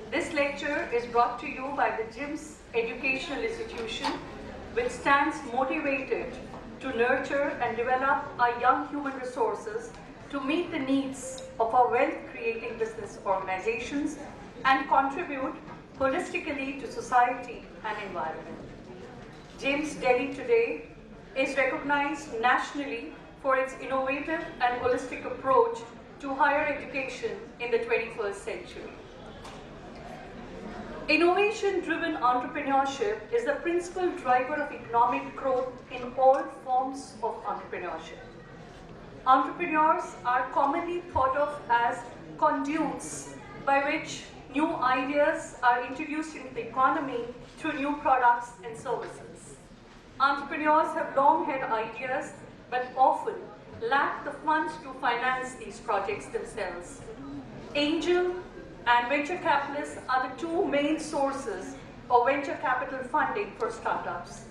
This lecture is brought to you by the GIMS Educational Institution, which stands motivated to nurture and develop our young human resources to meet the needs of our wealth-creating business organizations and contribute holistically to society and environment. GIMS Delhi today is recognized nationally for its innovative and holistic approach to higher education in the 21st century. Innovation-driven entrepreneurship is the principal driver of economic growth in all forms of entrepreneurship. Entrepreneurs are commonly thought of as conduits by which new ideas are introduced into the economy through new products and services. Entrepreneurs have long had ideas, but often lack the funds to finance these projects themselves. Angel and venture capitalists are the two main sources of venture capital funding for startups.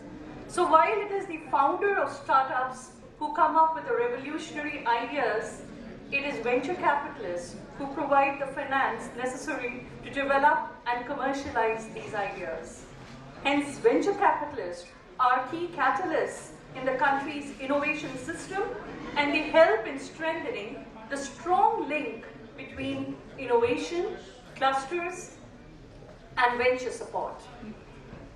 So while it is the founder of startups who come up with the revolutionary ideas, it is venture capitalists who provide the finance necessary to develop and commercialize these ideas. Hence, venture capitalists are key catalysts in the country's innovation system, and they help in strengthening the strong link between innovation, clusters, and venture support.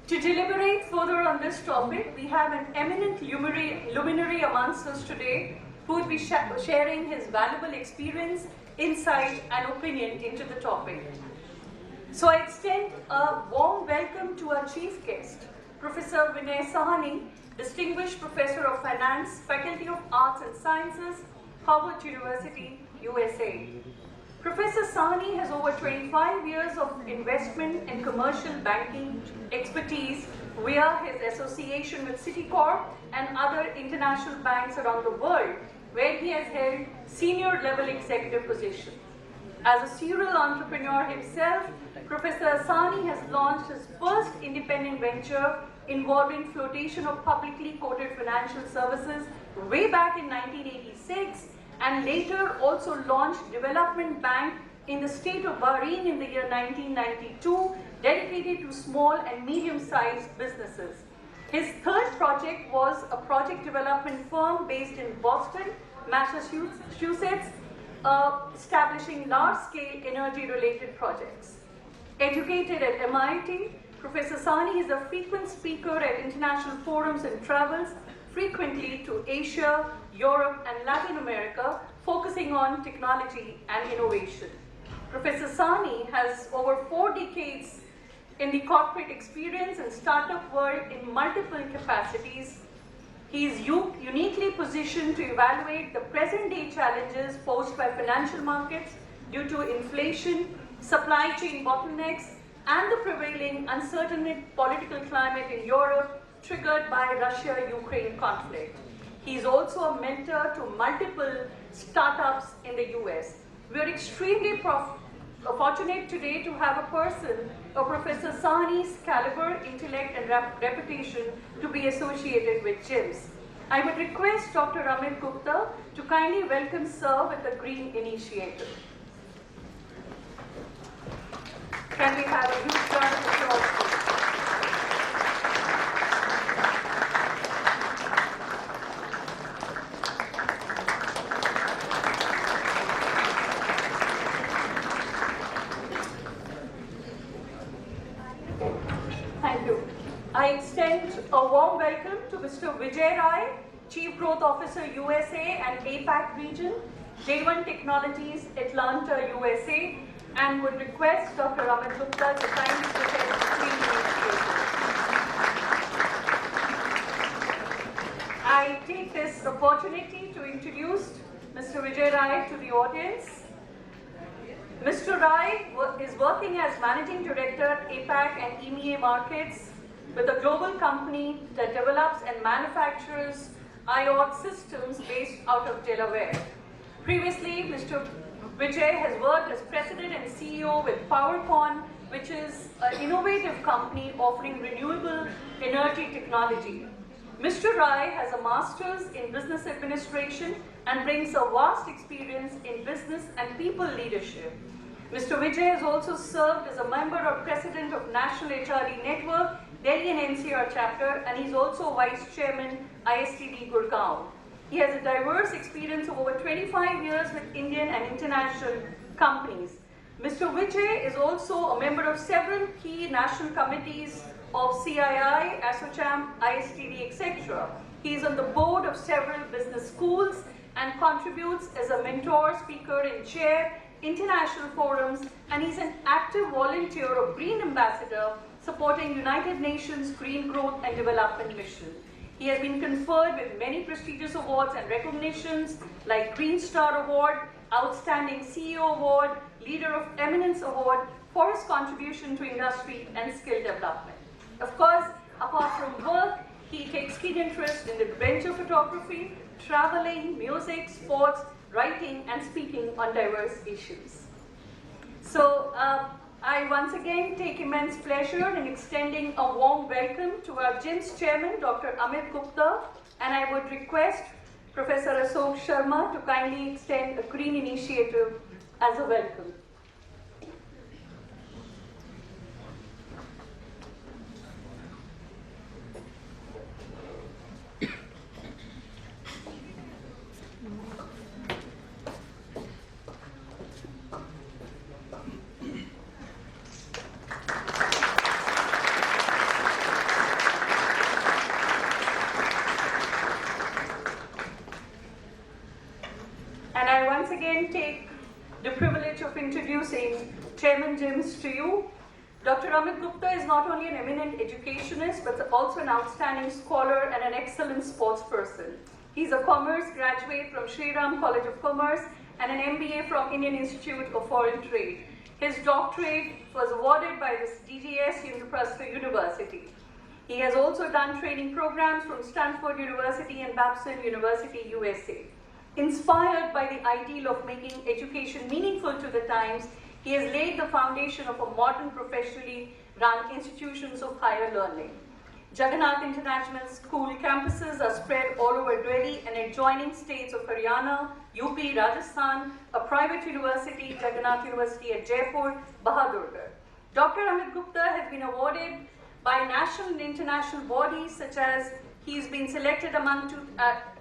To deliberate further on this topic, we have an eminent luminary amongst us today who will be sharing his valuable experience, insight, and opinion into the topic. So I extend a warm welcome to our chief guest, Professor Viney, Distinguished Professor of Finance, Faculty of Arts and Sciences, Harvard University, USA. Professor Sewhney has over 25 years of investment and commercial banking expertise via his association with Citicorp and other international banks around the world, where he has held senior level executive positions. As a serial entrepreneur himself, Professor Sewhney has launched his first independent venture involving flotation of publicly quoted financial services way back in 1986, and later also launched Development Bank in the state of Bahrain in the year 1992, dedicated to small and medium-sized businesses. His third project was a project development firm based in Boston, Massachusetts, establishing large-scale energy-related projects. Educated at MIT, Professor Sewhney is a frequent speaker at international forums and travels frequently to Asia, Europe, and Latin America, focusing on technology and innovation. Professor Sewhney has over 4 decades in the corporate experience and startup world in multiple capacities. He is uniquely positioned to evaluate the present-day challenges posed by financial markets due to inflation, supply chain bottlenecks, and the prevailing uncertain political climate in Europe triggered by Russia-Ukraine conflict. He is also a mentor to multiple startups in the US. We are extremely fortunate today to have a person of Professor Sewhney's caliber, intellect, and reputation to be associated with GIMS. I would request Dr. Gupta to kindly welcome Sir with the Green Initiative. Can we have a huge round of applause, please? Thank you. I extend a warm welcome to Mr. Vijay Rai, Chief Growth Officer, USA and APAC region, J1 Technologies, Atlanta, USA, and would request Dr. Gupta to kindly present the Green Initiative. I take this opportunity to introduce Mr. Vijay Rai to the audience. Mr. Rai is working as Managing Director, APAC and EMEA markets with a global company that develops and manufactures IoT systems based out of Delaware. Previously, Mr. Vijay has worked as President and CEO with PowerCon, which is an innovative company offering renewable energy technology. Mr. Rai has a master's in business administration and brings a vast experience in business and people leadership. Mr. Vijay has also served as a member or president of National HRD Network, Delhi and NCR chapter, and he's also vice chairman, ISTD Gurgaon. He has a diverse experience of over 25 years with Indian and international companies. Mr. Vijay is also a member of several key national committees of CII, ASSOCHAM, ISTD, etc. He is on the board of several business schools and contributes as a mentor, speaker, and chair international forums, and he's an active volunteer of Green Ambassador supporting United Nations Green Growth and Development Mission. He has been conferred with many prestigious awards and recognitions like Green Star Award, Outstanding CEO Award, Leader of Eminence Award for his contribution to industry and skill development. Of course, apart from work, he takes keen interest in adventure photography, traveling, music, sports, writing, and speaking on diverse issues. So I once again take immense pleasure in extending a warm welcome to our GIMS chairman, Dr. Amit Gupta, and I would request Professor Ashok Sharma to kindly extend a green initiative as a welcome. Take the privilege of introducing Chairman GIMS to you. Dr. Amit Gupta is not only an eminent educationist, but also an outstanding scholar and an excellent sports person. He's a commerce graduate from Sri Ram College of Commerce and an MBA from Indian Institute of Foreign Trade. His doctorate was awarded by the DGS University. He has also done training programs from Stanford University and Babson University, USA. Inspired by the ideal of making education meaningful to the times, he has laid the foundation of a modern, professionally run institutions of higher learning. Jagannath International School campuses are spread all over Delhi and adjoining states of Haryana, UP, Rajasthan, a private university, Jagannath University at Jaipur, Bahadurgarh. Dr. Amit Gupta has been awarded by national and international bodies such as he's been selected among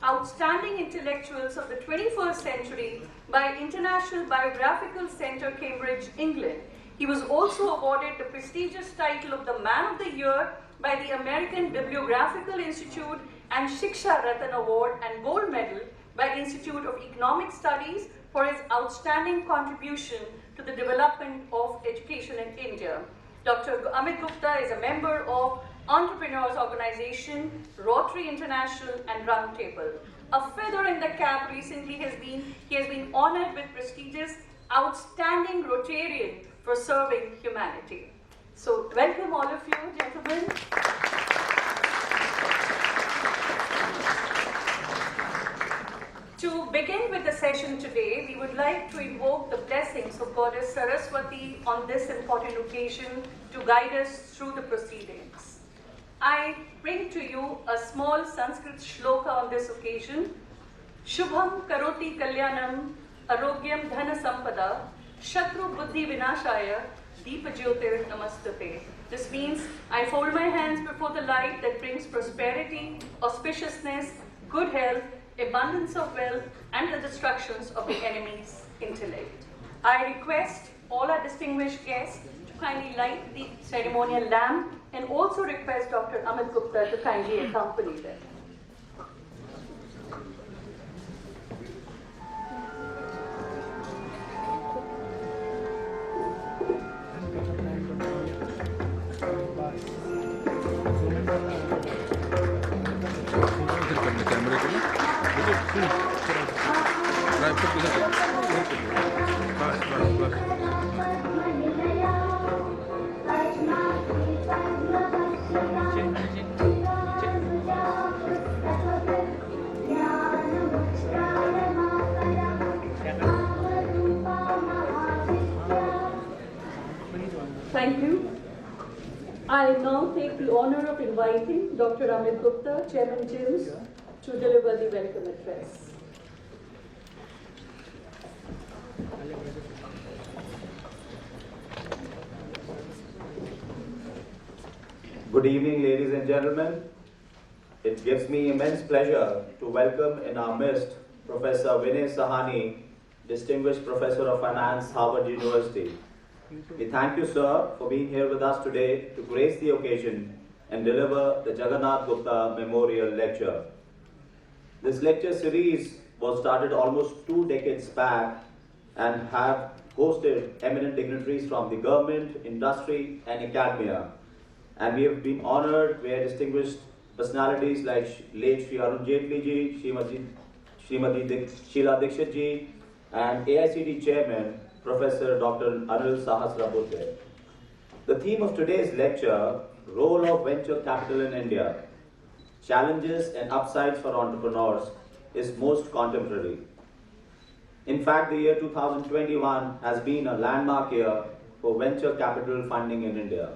outstanding intellectuals of the 21st century by International Biographical Centre, Cambridge, England. He was also awarded the prestigious title of the Man of the Year by the American Bibliographical Institute and Shiksha Ratan Award and Gold Medal by Institute of Economic Studies for his outstanding contribution to the development of education in India. Dr. Amit Gupta is a member of Entrepreneurs Organization, Rotary International, and Roundtable. A feather in the cap recently he has been honored with prestigious Outstanding Rotarian for serving humanity. So welcome all of you, gentlemen. To begin with the session today, we would like to invoke the blessings of Goddess Saraswati on this important occasion to guide us through the proceedings. I bring to you a small Sanskrit shloka on this occasion. Shubham karoti kalyanam arogyam dhana sampada shatru buddhi vinashaya deepa jyotir namastate. This means I fold my hands before the light that brings prosperity, auspiciousness, good health, abundance of wealth, and the destructions of the enemy's intellect. I request all our distinguished guests to kindly light the ceremonial lamp and also request Dr. Amit Gupta to kindly accompany them. Thank you. I now take the honor of inviting Dr. Amit Gupta, Chairman GIMS, to deliver the welcome address. Good evening, ladies and gentlemen. It gives me immense pleasure to welcome in our midst Professor Viney, Distinguished Professor of Finance, Harvard University. We thank you, sir, for being here with us today to grace the occasion and deliver the Jagannath Gupta Memorial Lecture. This lecture series was started almost 2 decades back and have hosted eminent dignitaries from the government, industry, and academia. And we have been honored where distinguished personalities like late Shri Arun Jaitley ji, Srimati Sheila Dikshit ji, and AICD Chairman, Professor Dr. Anil Sahasrabudhe. The theme of today's lecture, Role of Venture Capital in India, Challenges and Upsides for Entrepreneurs, is most contemporary. In fact, the year 2021 has been a landmark year for venture capital funding in India.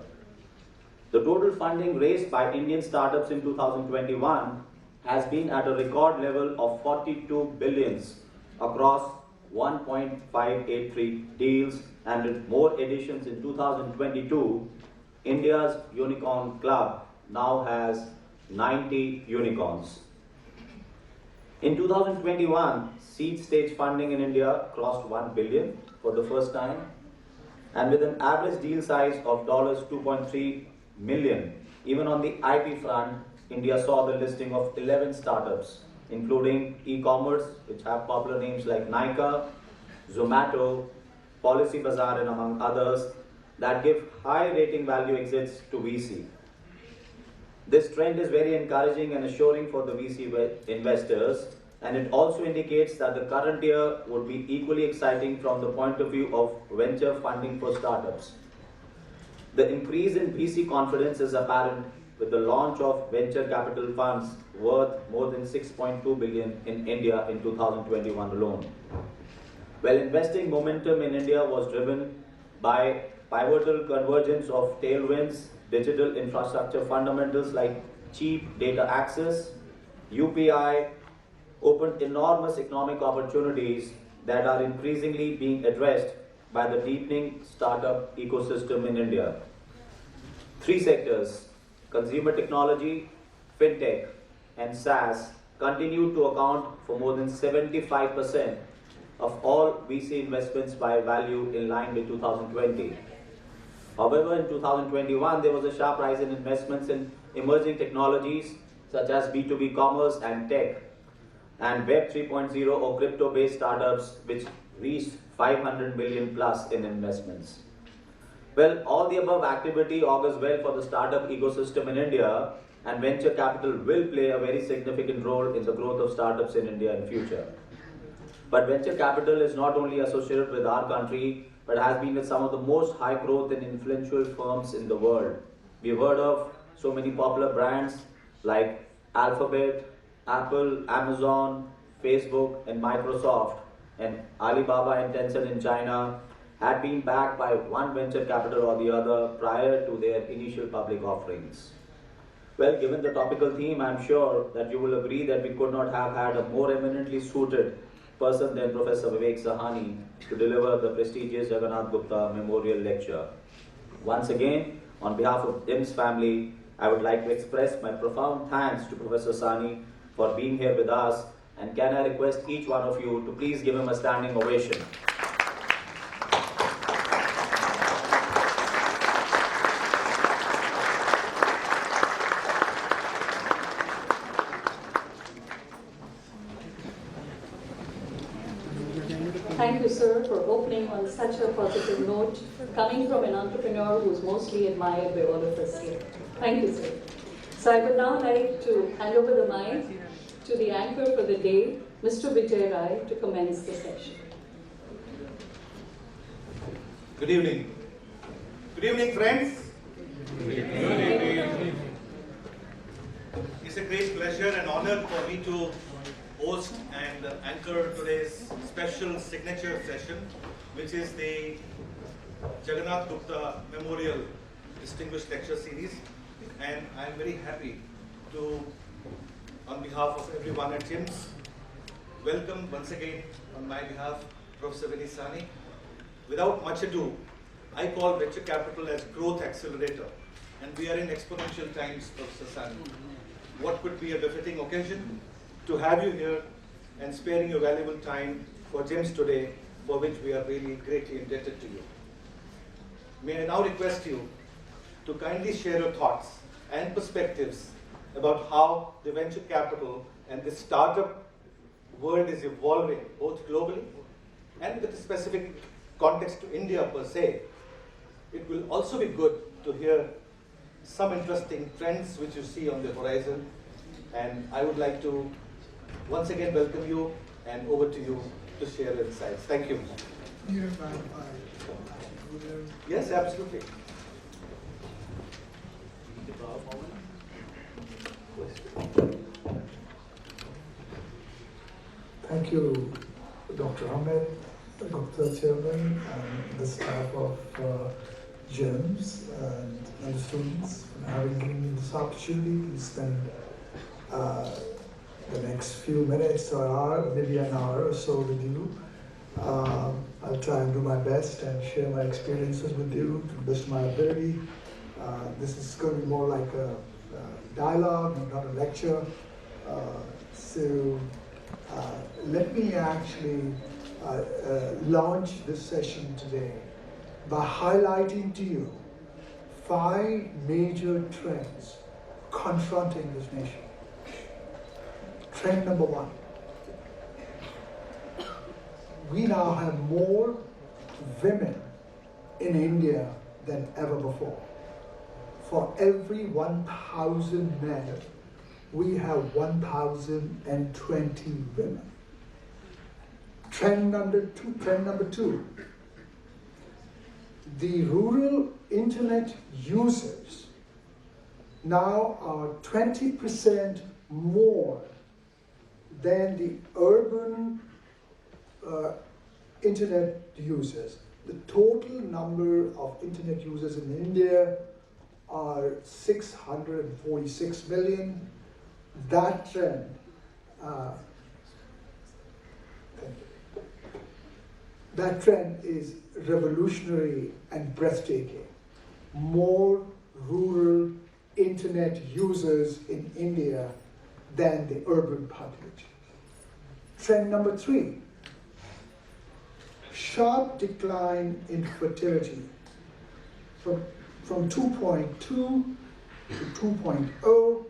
The total funding raised by Indian startups in 2021 has been at a record level of 42 billions across 1.583 deals, and with more additions in 2022, India's Unicorn Club now has 90 unicorns. In 2021, seed stage funding in India crossed 1 billion for the first time, and with an average deal size of $2.3 million. Even on the IP front, India saw the listing of 11 startups, including e-commerce, which have popular names like Nykaa, Zomato, Policy Bazaar, and among others, that give high rating value exits to VC. This trend is very encouraging and assuring for the VC investors, and it also indicates that the current year would be equally exciting from the point of view of venture funding for startups. The increase in VC confidence is apparent with the launch of venture capital funds worth more than 6.2 billion in India in 2021 alone. Well, investing momentum in India was driven by pivotal convergence of tailwinds, digital infrastructure fundamentals like cheap data access, UPI, opened enormous economic opportunities that are increasingly being addressed by the deepening startup ecosystem in India. 3 sectors, consumer technology, fintech, and SaaS, continue to account for more than 75% of all VC investments by value in line with 2020. However, in 2021, there was a sharp rise in investments in emerging technologies such as B2B commerce and tech, and Web 3.0 or crypto-based startups, which reached 500 million plus in investments. Well, all the above activity augurs well for the startup ecosystem in India, and venture capital will play a very significant role in the growth of startups in India in future. But venture capital is not only associated with our country, but has been with some of the most high growth and influential firms in the world. We've heard of so many popular brands like Alphabet, Apple, Amazon, Facebook, and Microsoft, and Alibaba and Tencent in China had been backed by one venture capital or the other prior to their initial public offerings. Well, given the topical theme, I'm sure that you will agree that we could not have had a more eminently suited person than Professor Vivek Sewhney to deliver the prestigious Jagannath Gupta Memorial Lecture. Once again, on behalf of DIMS family, I would like to express my profound thanks to Professor Sewhney for being here with us, and can I request each one of you to please give him a standing ovation. Thank you, sir, for opening on such a positive note, coming from an entrepreneur who is mostly admired by all of us here. Thank you, sir. So I would now like to hand over the mic to the anchor for the day, Mr. Vijay Rai, to commence the session. Good evening. Good evening, friends. Good evening. It's a great pleasure and honor for me to host and anchor today's special signature session, which is the Jagannath Gupta Memorial Distinguished Lecture Series. And I'm very happy to, on behalf of everyone at JIMS, welcome once again on my behalf Professor Viney. Without much ado, I call venture capital as growth accelerator, and we are in exponential times, Professor Sewhney. What could be a befitting occasion to have you here and sparing your valuable time for GEMS today, for which we are really greatly indebted to you. May I now request you to kindly share your thoughts and perspectives about how the venture capital and the startup world is evolving, both globally and with a specific context to India per se. It will also be good to hear some interesting trends which you see on the horizon. And I would like to once again welcome you, and over to you to share your insights. Thank you. Yes, absolutely. Thank you, Dr. Ahmed, Gupta Chairman, and the staff of GEMS and the students for having given me this opportunity to spend the next few minutes or hour, maybe an hour or so with you. I'll try and do my best and share my experiences with you to the best of my ability. This is going to be more like a dialogue, not a lecture. So let me actually launch this session today by highlighting to you 5 major trends confronting this nation. Trend number 1. We now have more women in India than ever before. For every 1,000 men, we have 1,020 women. Trend number two. The rural internet users now are 20% more than the urban internet users. The total number of internet users in India are 646 million. That trend, that trend is revolutionary and breathtaking. More rural internet users in India than the urban population. Trend number 3, sharp decline in fertility from 2.2 to 2.0,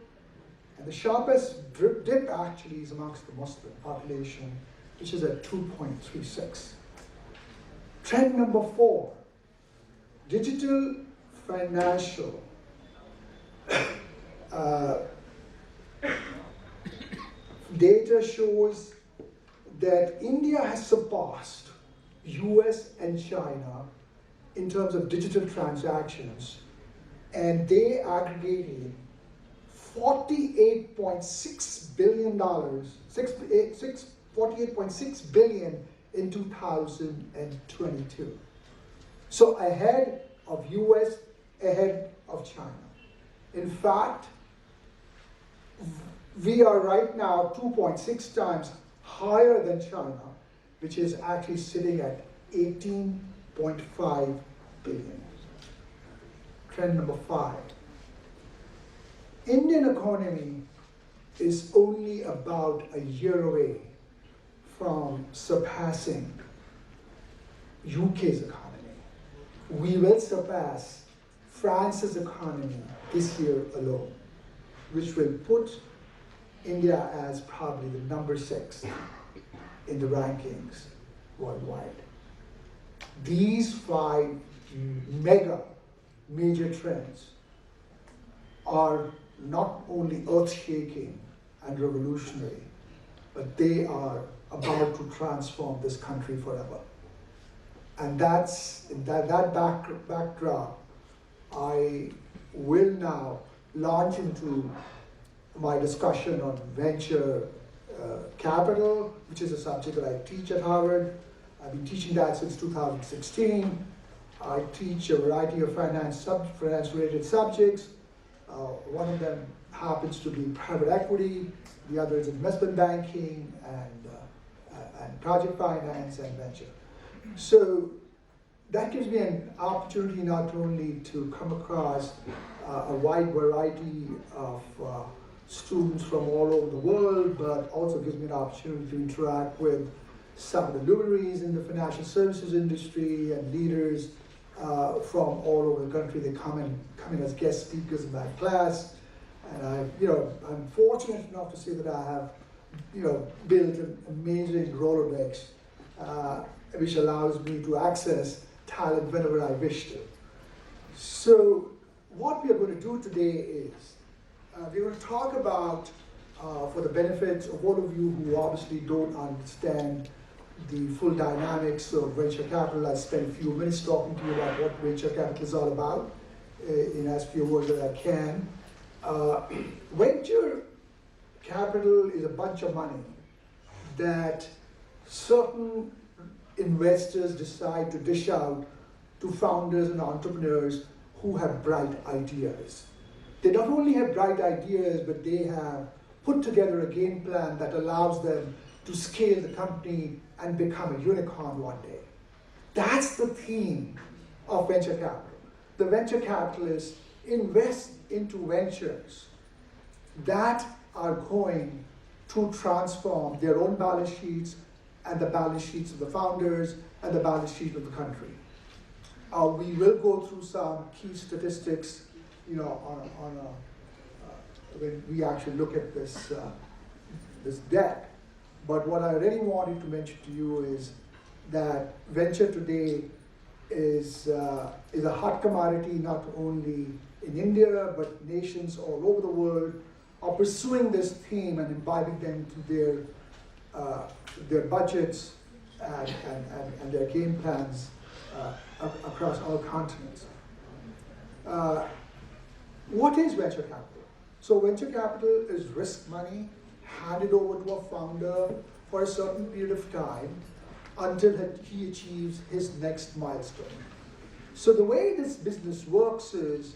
and the sharpest dip actually is amongst the Muslim population, which is at 2.36. Trend number 4, digital financial data shows that India has surpassed US and China in terms of digital transactions, and they aggregated $48.6 billion, $48.6 billion in 2022. So ahead of US, ahead of China. In fact, we are right now 2.6 times higher than China, which is actually sitting at 18.5 billion. Trend number 5. Indian economy is only about a year away from surpassing UK's economy. We will surpass France's economy this year alone, which will put India as probably the number 6 in the rankings worldwide. These 5 major trends are not only earth-shaking and revolutionary, but they are about to transform this country forever. And that's in that backdrop, I will now launch into my discussion on venture capital, which is a subject that I teach at Harvard. I've been teaching that since 2016. I teach a variety of finance-related subjects. One of them happens to be private equity, the other is investment banking and project finance and venture. So that gives me an opportunity not only to come across a wide variety of students from all over the world, but also gives me an opportunity to interact with some of the luminaries in the financial services industry and leaders from all over the country. They come in as guest speakers in my class, and I'm fortunate enough to say that I have, built an amazing Rolodex, which allows me to access talent whenever I wish to. So, what we are going to do today is we're going to talk about, for the benefits of all of you who obviously don't understand the full dynamics of venture capital. I spent a few minutes talking to you about what venture capital is all about in as few words as I can. Venture capital is a bunch of money that certain investors decide to dish out to founders and entrepreneurs who have bright ideas. They not only have bright ideas, but they have put together a game plan that allows them to scale the company and become a unicorn one day. That's the theme of venture capital. The venture capitalists invest into ventures that are going to transform their own balance sheets and the balance sheets of the founders and the balance sheet of the country. We will go through some key statistics, when we actually look at this deck. But what I really wanted to mention to you is that venture today is a hot commodity, not only in India, but nations all over the world are pursuing this theme and imbibing them into their budgets and their game plans across all continents. What is venture capital? So venture capital is risk money handed over to a founder for a certain period of time until he achieves his next milestone. So the way this business works is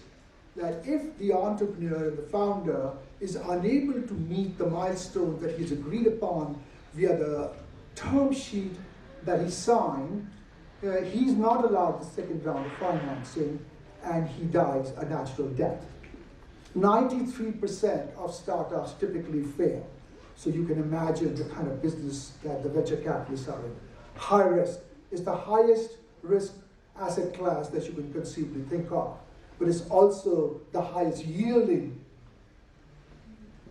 that if the entrepreneur and the founder is unable to meet the milestone that he's agreed upon via the term sheet that he signed, he's not allowed the second round of financing and he dies a natural death. 93% of startups typically fail. So you can imagine the kind of business that the venture capitalists are in. High risk is the highest risk asset class that you can conceivably think of, but it's also the highest yielding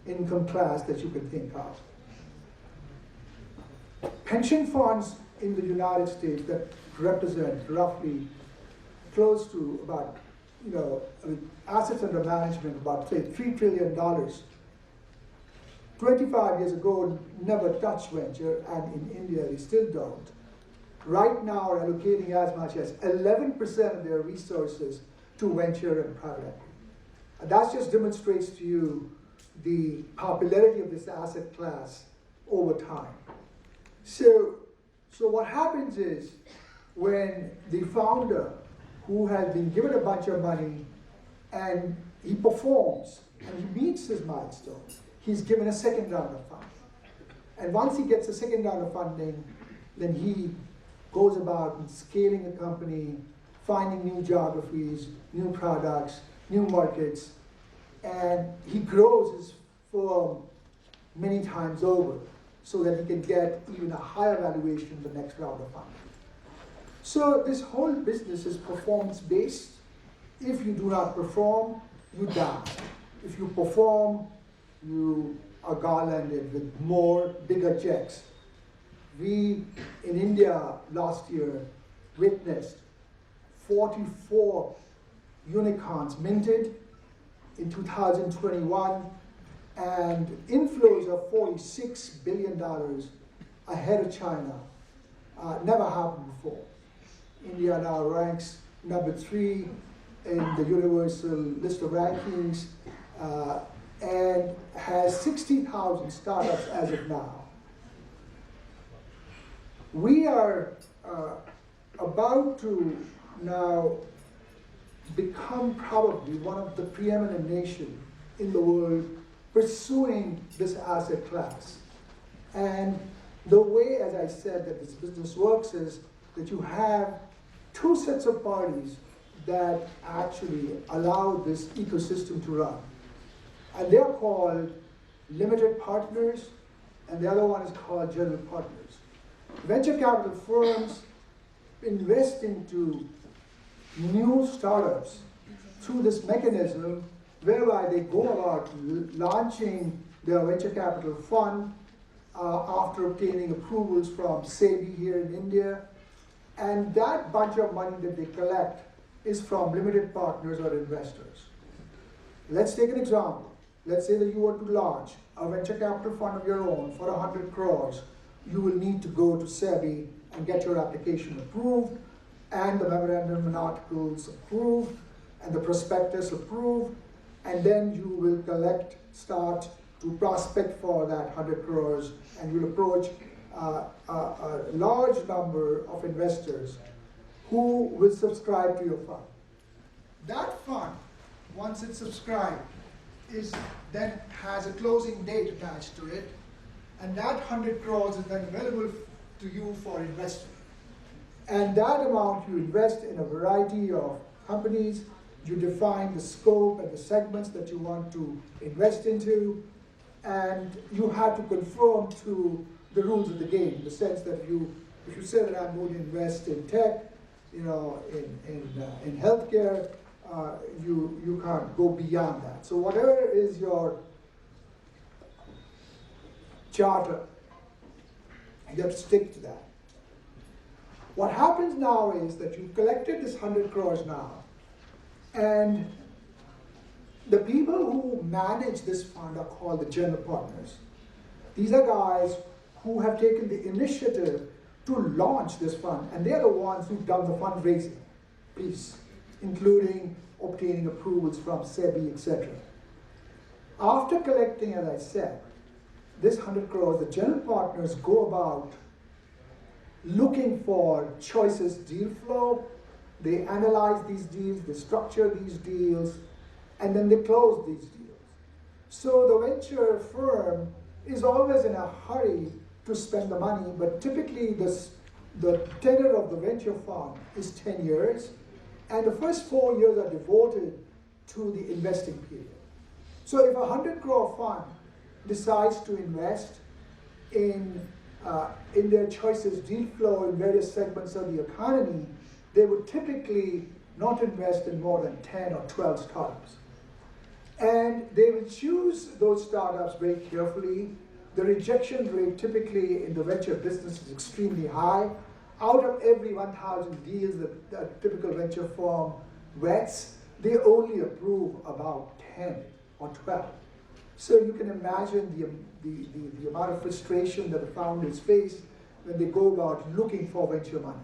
income class that you can think of. Pension funds in the United States that represent roughly close to about, assets under management about, say, $3 trillion. 25 years ago, never touched venture, and in India, they still don't. Right now, are allocating as much as 11% of their resources to venture and private equity. And that just demonstrates to you the popularity of this asset class over time. So what happens is, when the founder, who has been given a bunch of money, and he performs, and he meets his milestones, he's given a second round of funding. And once he gets a second round of funding, then he goes about scaling the company, finding new geographies, new products, new markets, and he grows his firm many times over so that he can get even a higher valuation in the next round of funding. So this whole business is performance-based. If you do not perform, you die. If you perform, you are garlanded with more bigger checks. We, in India, last year, witnessed 44 unicorns minted in 2021 and inflows of $46 billion ahead of China. Never happened before. India now ranks number 3 in the universal list of rankings and has 60,000 startups as of now. We are about to now become probably one of the preeminent nations in the world pursuing this asset class. And the way, as I said, that this business works is that you have two sets of parties that actually allow this ecosystem to run. And they're called limited partners, and the other one is called general partners. Venture capital firms invest into new startups through this mechanism whereby they go about launching their venture capital fund after obtaining approvals from SEBI here in India. And that bunch of money that they collect is from limited partners or investors. Let's take an example. Let's say that you want to launch a venture capital fund of your own for 100 crores. You will need to go to SEBI and get your application approved, and the memorandum and articles approved, and the prospectus approved, and then you will start to prospect for that 100 crores, and you'll approach a large number of investors who will subscribe to your fund. That fund, once it's subscribed, then has a closing date attached to it, and that 100 crores is then available to you for investment. And that amount you invest in a variety of companies. You define the scope and the segments that you want to invest into, and you have to conform to the rules of the game, in the sense that if you say that I'm going to invest in tech, in healthcare, you can't go beyond that. So whatever is your charter, you have to stick to that. What happens now is that you've collected this 100 crores now, and the people who manage this fund are called the general partners. These are guys who have taken the initiative to launch this fund, and they're the ones who've done the fundraising piece, including obtaining approvals from SEBI, etc. After collecting, as I said, this 100 crores, the general partners go about looking for choices deal flow. They analyze these deals, they structure these deals, and then they close these deals. So the venture firm is always in a hurry to spend the money, but typically the tenure of the venture fund is 10 years, and the first 4 years are devoted to the investing period. So if a 100 crore fund decides to invest in their choices deal flow in various segments of the economy, they would typically not invest in more than 10 or 12 startups. And they will choose those startups very carefully. The rejection rate typically in the venture business is extremely high. Out of every 1,000 deals that a typical venture firm vets, they only approve about 10 or 12. So you can imagine the amount of frustration that the founders face when they go about looking for venture money.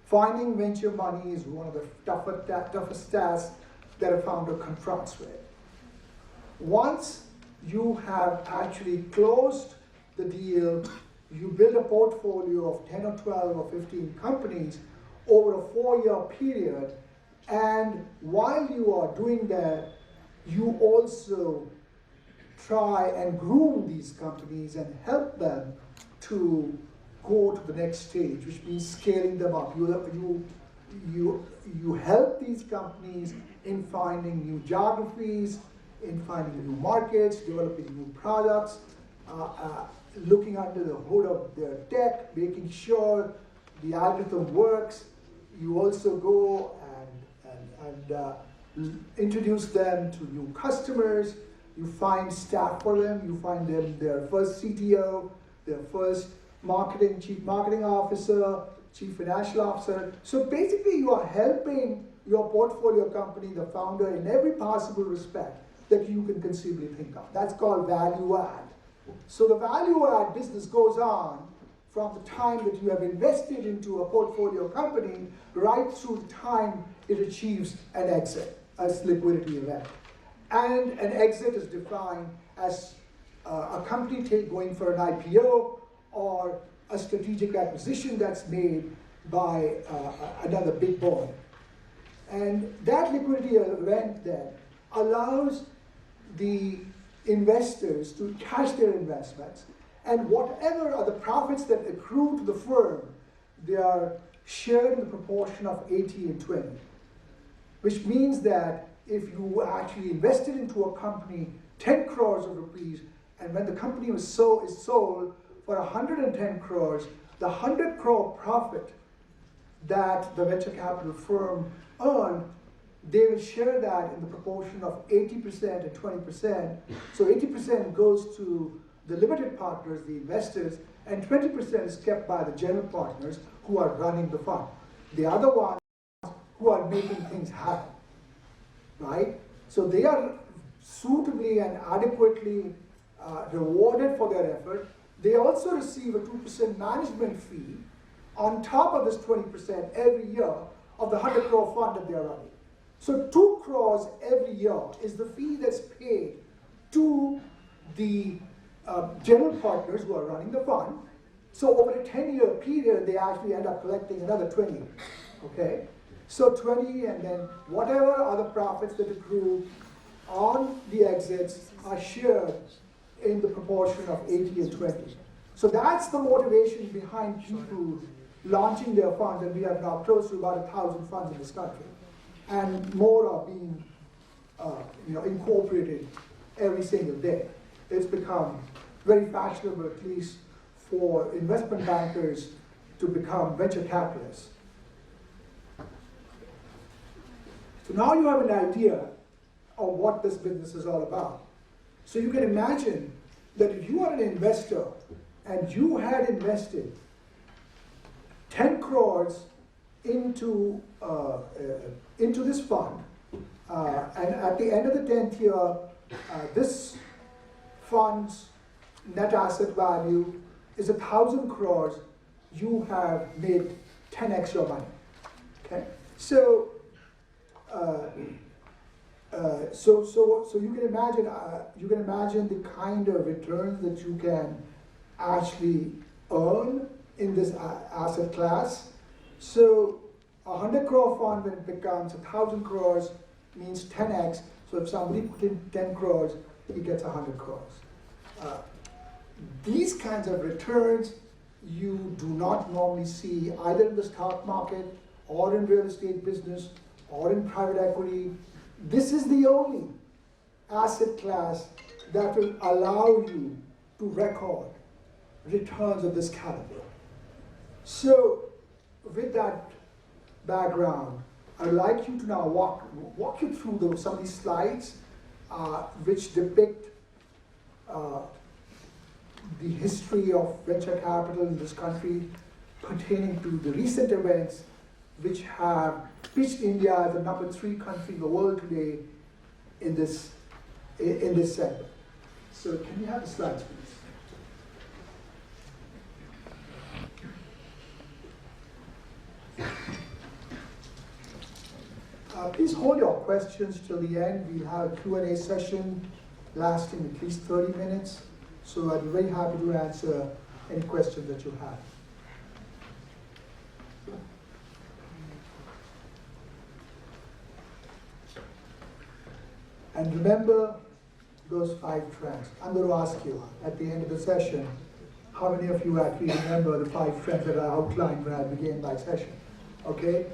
Finding venture money is one of the toughest tasks that a founder confronts with. Once you have actually closed the deal, you build a portfolio of 10 or 12 or 15 companies over a 4-year period, and while you are doing that, you also try and groom these companies and help them to go to the next stage, which means scaling them up. You help these companies in finding new geographies, in finding new markets, developing new products, looking under the hood of their tech, making sure the algorithm works. You also go and introduce them to new customers. You find staff for them. You find them their first CTO, their first chief marketing officer, chief financial officer. So basically you are helping your portfolio company, the founder, in every possible respect that you can conceivably think of. That's called value add. So the value add business goes on from the time that you have invested into a portfolio company right through the time it achieves an exit, a liquidity event. And an exit is defined as a company going for an IPO or a strategic acquisition that's made by another big boy. And that liquidity event then allows the investors to cash their investments, and whatever are the profits that accrue to the firm, they are shared in the proportion of 80 and 20, which means that if you actually invested into a company 10 crores of rupees, and when the company is sold for 110 crores, the 100 crore profit that the venture capital firm earned, they will share that in the proportion of 80% and 20%. So 80% goes to the limited partners, the investors, and 20% is kept by the general partners who are running the fund. The other ones who are making things happen, right? So they are suitably and adequately rewarded for their effort. They also receive a 2% management fee on top of this 20% every year of the 100 crore fund that they are running. So 2 crores every year is the fee that's paid to the general partners who are running the fund. So over a 10-year period, they actually end up collecting another 20, okay? So 20, and then whatever other profits that accrue on the exits are shared in the proportion of 80 and 20. So that's the motivation behind people launching their funds, and we have now close to about 1,000 funds in this country. And more are being incorporated every single day. It's become very fashionable, at least for investment bankers, to become venture capitalists. So now you have an idea of what this business is all about. So you can imagine that if you are an investor and you had invested 10 crores into this fund, and at the end of the 10th year, this fund's net asset value is 1,000 crores, you have made 10x your money. Okay, so so you can imagine the kind of returns that you can actually earn in this asset class. So a 100 crore fund, when it becomes 1,000 crores, means 10x. So if somebody put in 10 crores, he gets 100 crores. These kinds of returns you do not normally see either in the stock market or in real estate business or in private equity. This is the only asset class that will allow you to record returns of this caliber. So with that background, I'd like you to now walk you through some of these slides which depict the history of venture capital in this country pertaining to the recent events which have pitched India as the number 3 country in the world today in this segment. So can you have the slides, please? Please hold your questions till the end. We'll have a Q&A session lasting at least 30 minutes. So I'd be very happy to answer any questions that you have. And remember those 5 trends. I'm going to ask you at the end of the session, how many of you actually remember the 5 trends that I outlined when I began my session? Okay?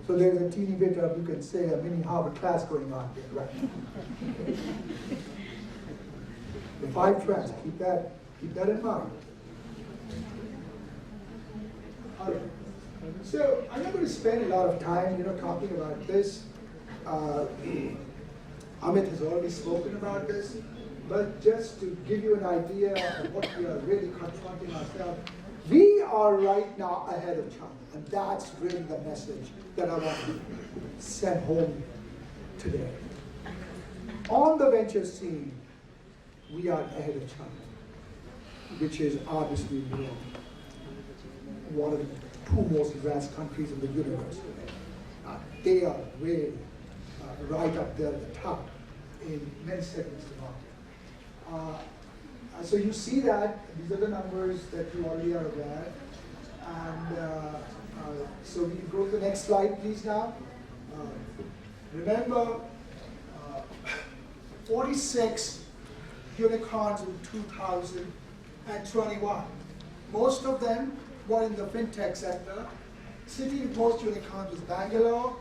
So there's a teeny bit of, you can say, a mini Harvard class going on here, right? Okay. The 5 trends, keep that in mind. All right. So I'm not going to spend a lot of time, talking about this. Amit has already spoken about this, but just to give you an idea of what we are really confronting ourselves, we are right now ahead of China, and that's really the message that I want to send home today. On the venture scene, we are ahead of China, which is obviously one of the 2 most advanced countries in the universe today. They are really right up there at the top in many segments of the market. So you see that these are the numbers that you already are aware. And so we can go to the next slide, please now. Remember, 46 unicorns in 2021. Most of them were in the fintech sector. city with most unicorns was Bangalore.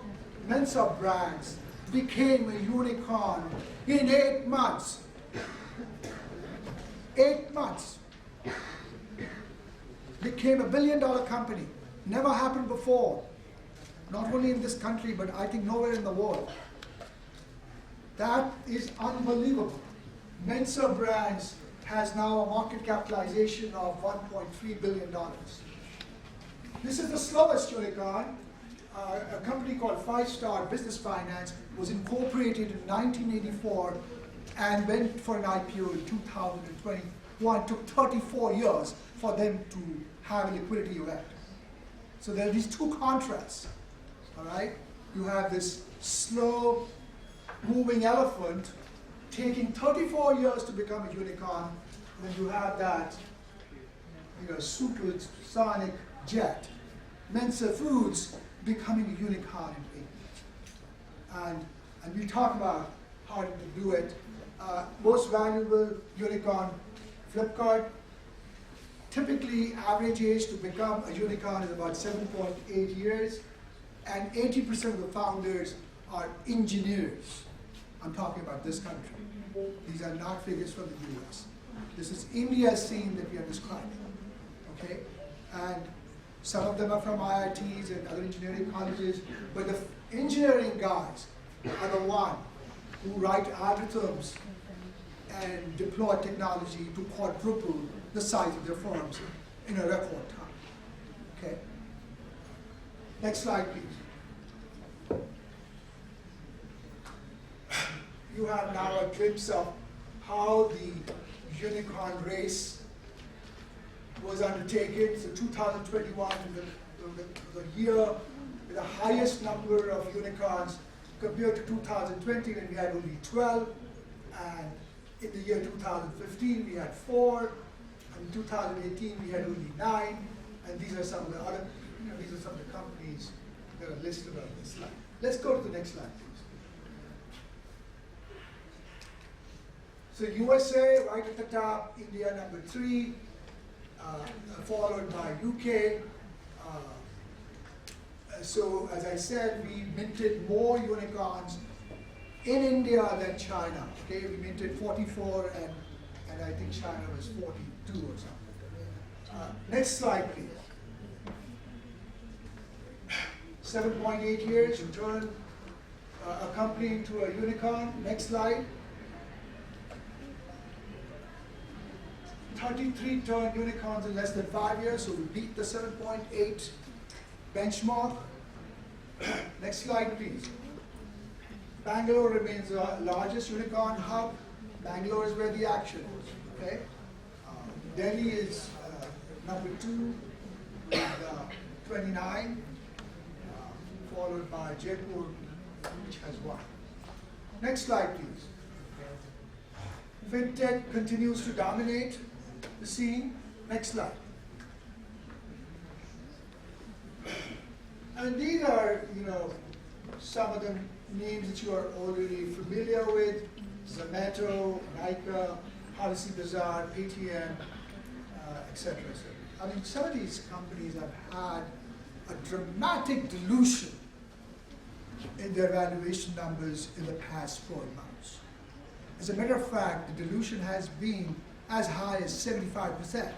Mensa Brands became a unicorn in 8 months. 8 months. Became $1 billion company. Never happened before. Not only in this country, but I think nowhere in the world. That is unbelievable. Mensa Brands has now a market capitalization of $1.3 billion. This is the slowest unicorn. A company called 5-Star Business Finance was incorporated in 1984 and went for an IPO in 2021. It took 34 years for them to have a liquidity event. So there are these two contrasts, all right? You have this slow moving elephant taking 34 years to become a unicorn, and then you have that, supersonic jet, Mensa Foods, becoming a unicorn in 8 months. And we talk about how to do it. Most valuable unicorn, Flipkart. Typically, average age to become a unicorn is about 7.8 years, and 80% of the founders are engineers. I'm talking about this country. These are not figures from the US. This is India's scene that we are describing, okay? And some of them are from IITs and other engineering colleges, but the engineering guys are the ones who write algorithms and deploy technology to quadruple the size of their firms in a record time, okay? Next slide, please. You have now a glimpse of how the unicorn race was undertaken. So 2021 was the year with the highest number of unicorns compared to 2020 when we had only 12. And in the year 2015 we had 4. And in 2018 we had only 9. And these are some of the other, these are some of the companies that are listed on this slide. Let's go to the next slide, please. So USA right at the top, India number 3, followed by UK. So as I said, we minted more unicorns in India than China. Okay, we minted 44, and I think China was 42 or something. Next slide, please. 7.8 years to turn a company into a unicorn. Next slide. 33 turned unicorns in less than 5 years, so we beat the 7.8 benchmark. Next slide, please. Bangalore remains the largest unicorn hub. Bangalore is where the action is, okay? Delhi is number 2 with 29, followed by Jaipur, which has 1. Next slide, please. FinTech continues to dominate the scene. Next slide. And these are, some of the names that you are already familiar with: Zomato, Nykaa, Policy Bazaar, Paytm, etc. I mean, some of these companies have had a dramatic dilution in their valuation numbers in the past 4 months. As a matter of fact, the dilution has been as high as 75%.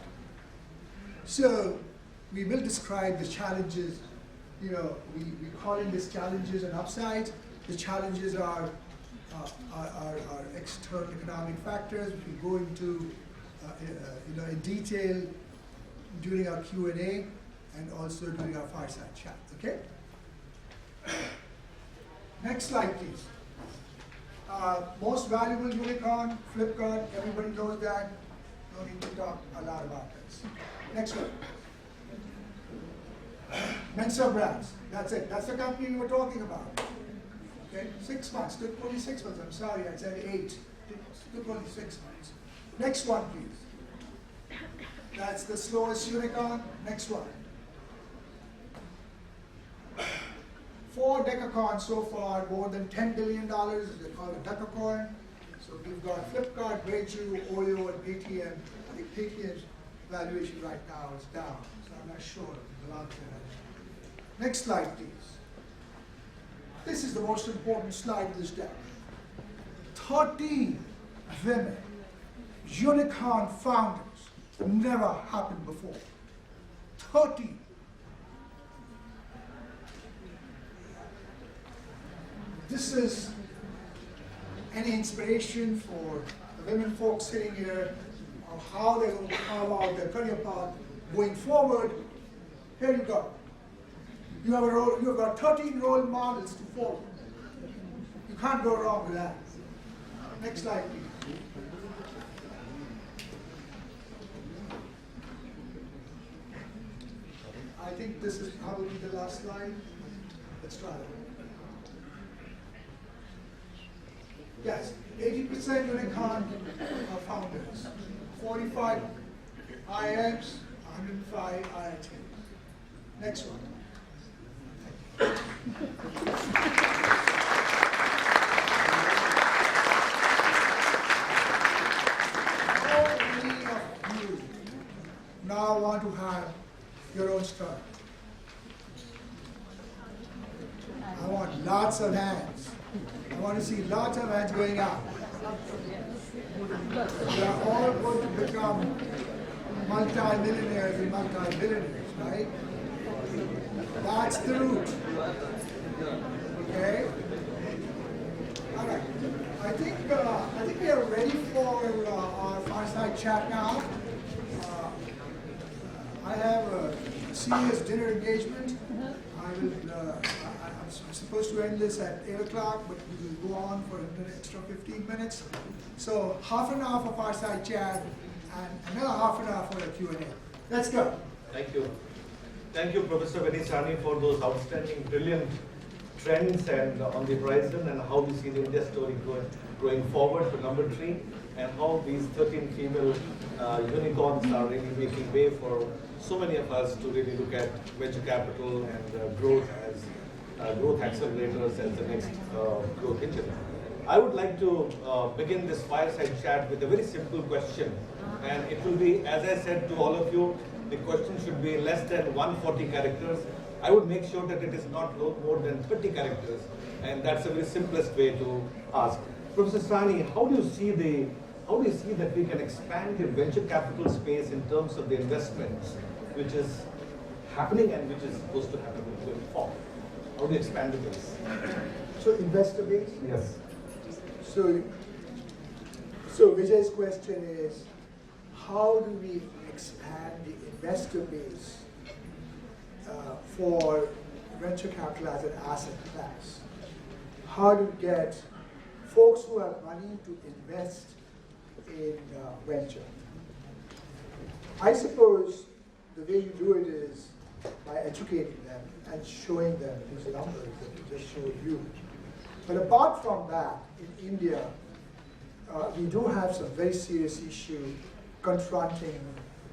So we will describe the challenges. We call in these challenges and upsides. The challenges are external economic factors, which we go into in detail during our Q&A and also during our fireside chat. Okay. Next slide, please. Most valuable unicorn, Flipkart. Everybody knows that. No need to talk a lot about this. Next one. Mensa Brands. That's it. That's the company we were talking about. Okay, 6 months. Took only 6 months. I'm sorry, I said 8. Took only 6 months. Next one, please. That's the slowest unicorn. Next one. 4 decacorns so far, more than $10 billion. They call it decacorn. So we've got Flipkart, Baidu, Oyo, and Paytm. I think Paytm's valuation right now is down, so I'm not sure if it belongs there. Next slide, please. This is the most important slide of this deck. 13 women, unicorn founders. Never happened before. 13. This is any inspiration for the women folks sitting here of how they're going to carve out their career path going forward. Here you go. You have got 13 role models to follow. You can't go wrong with that. Next slide, please. I think this is probably the last slide. Let's try it. Yes, 80% unicorn are founders, 45 IMs, 105 IITs. Next one. How many of you now want to have your own startup? I want lots of hands. I want to see lots of hands going up. We are all going to become multi-millionaires and multi-billionaires, right? That's the route. Okay? All right. I think we are ready for our fireside chat now. I have a serious dinner engagement. I'm supposed to end this at 8 o'clock, but we will go on for an extra 15 minutes. So half an hour for fireside chat and another half an hour for the Q&A. Let's go. Thank you. Thank you, Professor Viney for those outstanding, brilliant trends and on the horizon, and how we see the India story going forward for number 3, and how these 13 female unicorns are really making way for so many of us to really look at venture capital and growth as growth accelerators as the next growth engine. I would like to begin this fireside chat with a very simple question, and it will be, as I said to all of you, the question should be less than 140 characters. I would make sure that it is not more than 30 characters, and that's the very simplest way to ask. Professor Sewhney, how do you see that we can expand the venture capital space in terms of the investments, which is happening and which is supposed to happen going forward? How do you expand the base? So investor base? Yes. So Vijay's question is, how do we expand the investor base for venture capital as an asset class? How do we get folks who have money to invest in venture? I suppose the way you do it is by educating them and showing them these numbers that we just showed you. But apart from that, in India, we do have some very serious issue confronting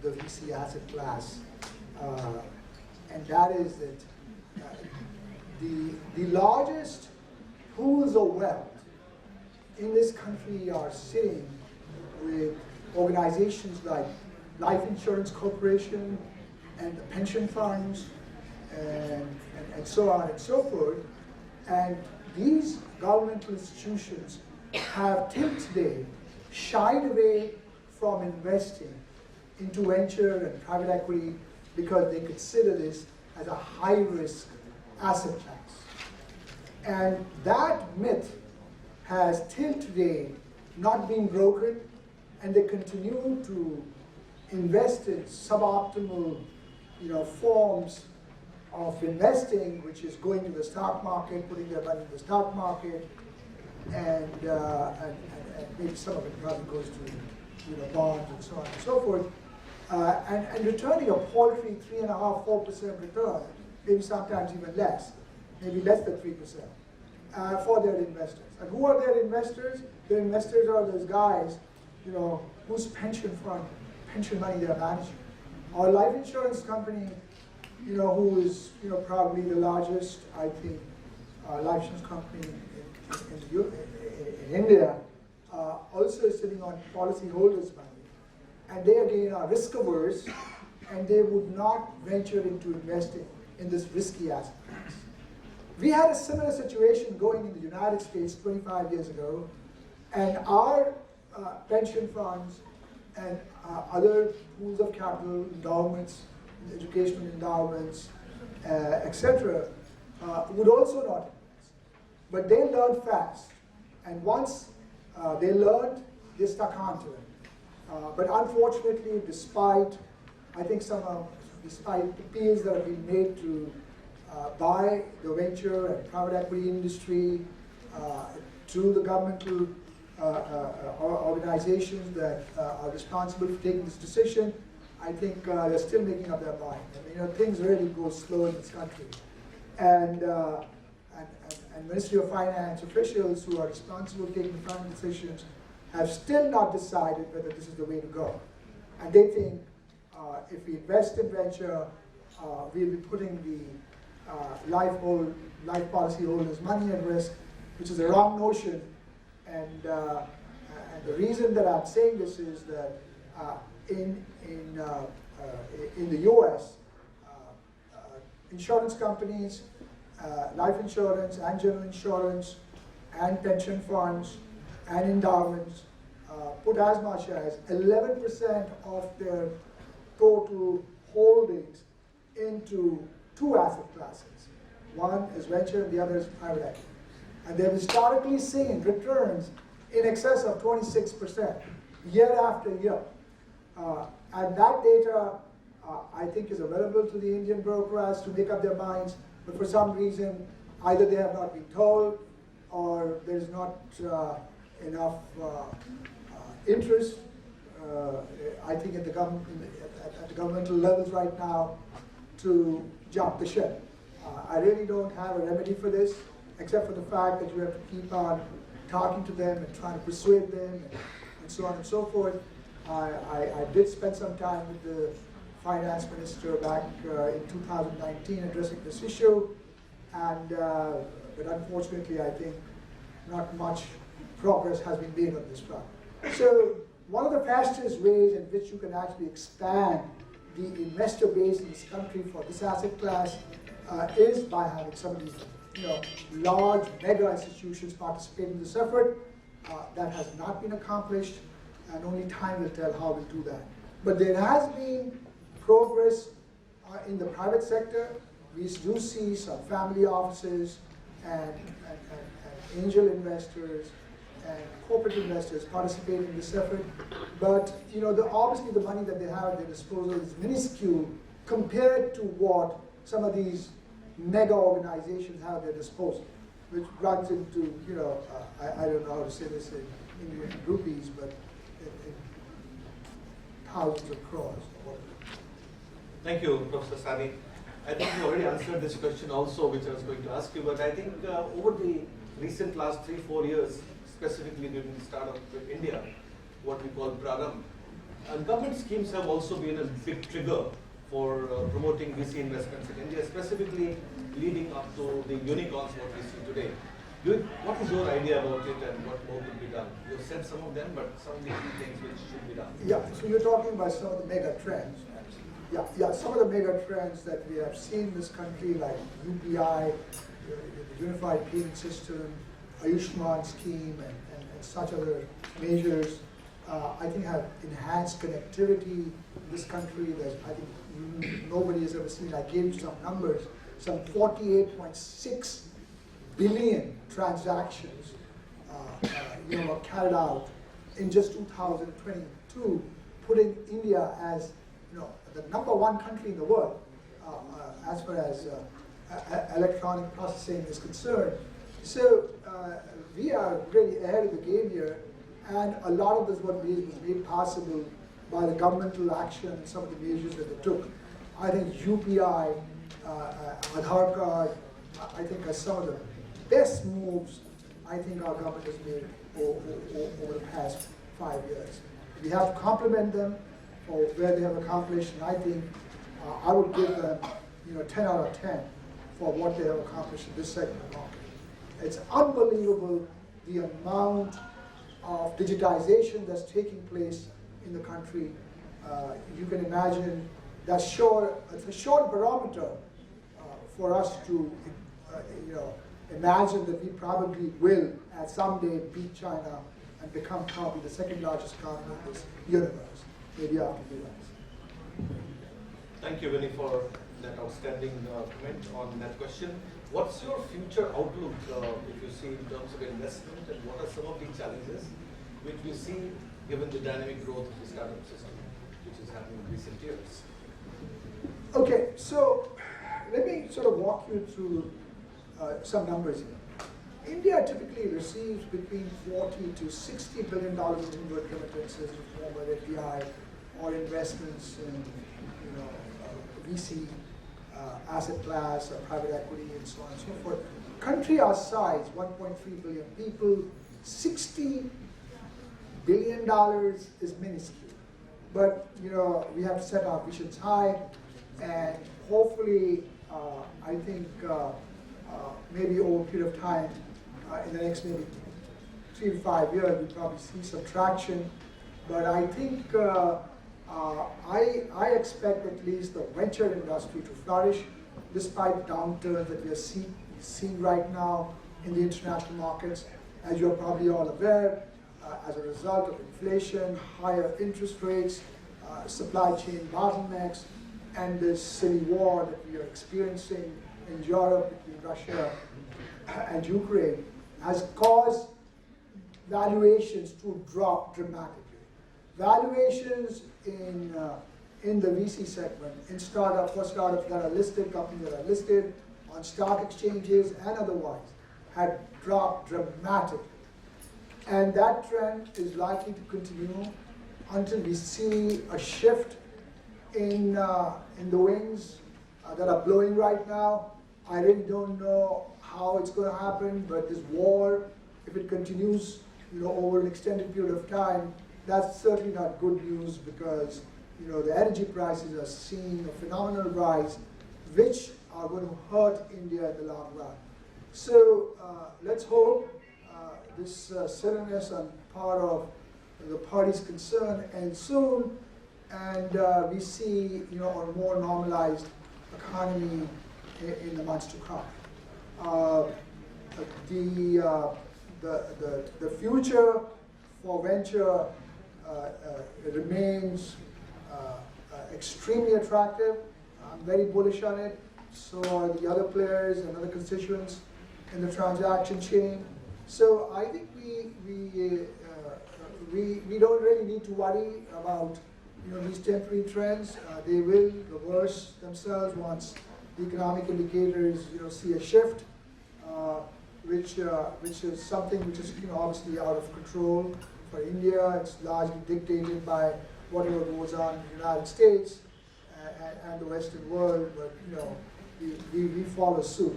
the VC asset class, and that is that the largest pools of wealth in this country are sitting with organizations like Life Insurance Corporation and the pension funds and so on and so forth. And these governmental institutions have till today shied away from investing into venture and private equity because they consider this as a high-risk asset class. And that myth has till today not been broken, and they continue to invest in suboptimal forms of investing, which is going to the stock market, putting their money in the stock market, and maybe some of it probably goes to bonds and so on and so forth, and returning a paltry 3.5%, 4% return, maybe sometimes even less, maybe less than 3%, for their investors. And who are their investors? Their investors are those guys, whose pension money they're managing. Our life insurance company, who is probably the largest, I think, life insurance company in India, also is sitting on policyholders' money. And they again are risk averse, and they would not venture into investing in this risky asset class. We had a similar situation going in the United States 25 years ago, and our pension funds and other pools of capital, endowments, educational endowments, etc., would also not invest. But they learned fast, and once they learned, they stuck onto it. But unfortunately, despite appeals that have been made to by the venture and private equity industry, to the governmental organizations that are responsible for taking this decision, I think they're still making up their mind. I mean, things really go slow in this country. And Ministry of Finance officials who are responsible for taking the final decisions have still not decided whether this is the way to go. And they think if we invest in venture, we'll be putting the life policy holders' money at risk, which is a wrong notion. And the reason that I'm saying this is that in the U.S., insurance companies, life insurance and general insurance, and pension funds and endowments put as much as 11% of their total holdings into two asset classes. One is venture and the other is private equity. And they've historically seen returns in excess of 26% year after year. And that data, I think, is available to the Indian brokers to make up their minds, but for some reason, either they have not been told or there's not enough interest, I think, at the governmental levels right now to jump the ship. I really don't have a remedy for this, except for the fact that you have to keep on talking to them and trying to persuade them and so on and so forth. I did spend some time with the finance minister back in 2019 addressing this issue, and but unfortunately I think not much progress has been made on this front. So one of the fastest ways in which you can actually expand the investor base in this country for this asset class is by having some of these large mega institutions participate in this effort. That has not been accomplished, and only time will tell how we'll do that. But there has been progress in the private sector. We do see some family offices and angel investors and corporate investors participate in this effort. But obviously the money that they have at their disposal is minuscule compared to what some of these mega organizations have at their disposal, which runs into, I don't know how to say this in Indian rupees, but in thousands of crores. Thank you, Professor Sewhney. I think you already answered this question also, which I was going to ask you, but I think over the recent last 3-4 years, specifically during the start of India, what we call Prarambh, government schemes have also been a big trigger for promoting VC investments in India, specifically leading up to the unicorns what we see today. What is your idea about it and what more could be done? You said some of them, but some of the key things which should be done. Yeah, so you're talking about some of the mega trends. Yeah, some of the mega trends that we have seen in this country, like UPI, the Unified Payment System, Ayushman scheme, and such other measures, I think have enhanced connectivity in this country. I think nobody has ever seen. I gave you some numbers. Some 48.6 billion transactions were carried out in just 2022, putting India as the #1 country in the world as far as electronic processing is concerned. So we are really ahead of the game here, and a lot of this was made possible by the governmental action and some of the measures that they took. I think UPI, Aadhaar card, I think are some of the best moves I think our government has made over the past 5 years. We have to compliment them for where they have accomplished, and I think I would give them 10 out of 10 for what they have accomplished in this segment of the market. It's unbelievable the amount of digitization that's taking place in the country. You can imagine it's a short barometer for us to, imagine that we probably will at someday beat China and become probably the second largest economy in this universe, maybe after the US. Thank you, Viney, for that outstanding comment on that question. What's your future outlook, if you see, in terms of investment, and what are some of the challenges which we see given the dynamic growth of the startup system, which is happening in recent years? Okay, so let me sort of walk you through some numbers here. India typically receives between 40 to $60 billion in inward remittances in form of FDI or investments in VC asset class, private equity, and so on and so forth. Country our size, 1.3 billion people, $60 billion is minuscule. But we have to set our visions high, and hopefully, I think maybe over a period of time, in the next maybe 3 to 5 years, we'll probably see some traction. But I think I expect at least the venture industry to flourish despite downturns that we are seeing right now in the international markets. As you're probably all aware, as a result of inflation, higher interest rates, supply chain bottlenecks, and this silly war that we are experiencing in Europe between Russia and Ukraine has caused valuations to drop dramatically. Valuations in the VC segment, for startups that are listed, companies that are listed on stock exchanges and otherwise, had dropped dramatically. And that trend is likely to continue until we see a shift in the winds that are blowing right now. I really don't know how it's going to happen, but this war, if it continues over an extended period of time, that's certainly not good news, because the energy prices are seeing a phenomenal rise, which are going to hurt India in the long run. So let's hope this silliness on part of the party's concern ends soon, and we see a more normalized economy in the months to come. The future for venture remains extremely attractive. I'm very bullish on it. So are the other players and other constituents in the transaction chain. So I think we don't really need to worry about these temporary trends. They will reverse themselves once the economic indicators see a shift, which is something which is obviously out of control for India. It's largely dictated by whatever goes on in the United States and the Western world, but we follow suit.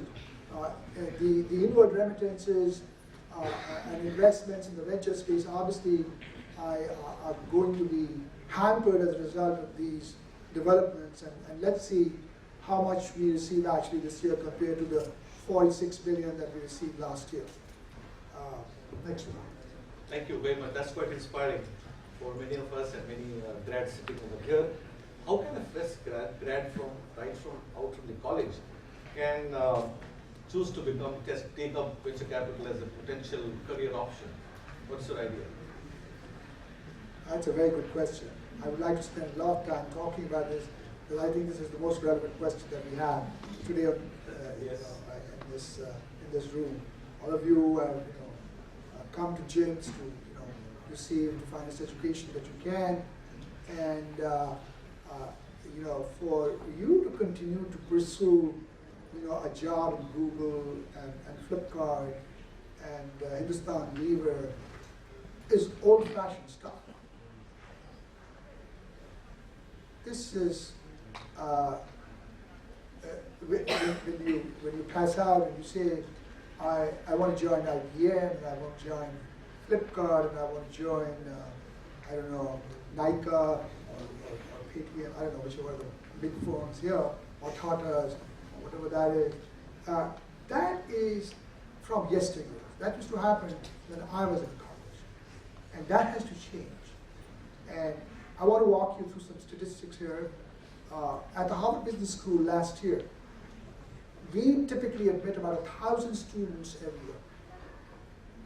The inward remittances and investments in the venture space obviously are going to be hampered as a result of these developments, and let's see how much we receive actually this year compared to the 46 billion that we received last year. Next one. Thank you very much. That's quite inspiring for many of us and many grads sitting over here. How can a fresh grad from out from the college can choose to take up venture capital as a potential career option? What's your idea? That's a very good question. I would like to spend a lot of time talking about this, because I think this is the most relevant question that we have today in this room. All of you have come to gyms to receive the finest education that you can, and for you to continue to pursue a job in Google and Flipkart and Hindustan Lever is old-fashioned stuff. This is when you pass out and you say, I want to join IBM, and I want to join Flipkart, and I want to join Nykaa or Paytm, I don't know whichever of the big firms here, or Tata's, or whatever that is. That is from yesteryear. That used to happen when I was in college, and that has to change. And I want to walk you through some statistics here. At the Harvard Business School last year, we typically admit about 1,000 students every year.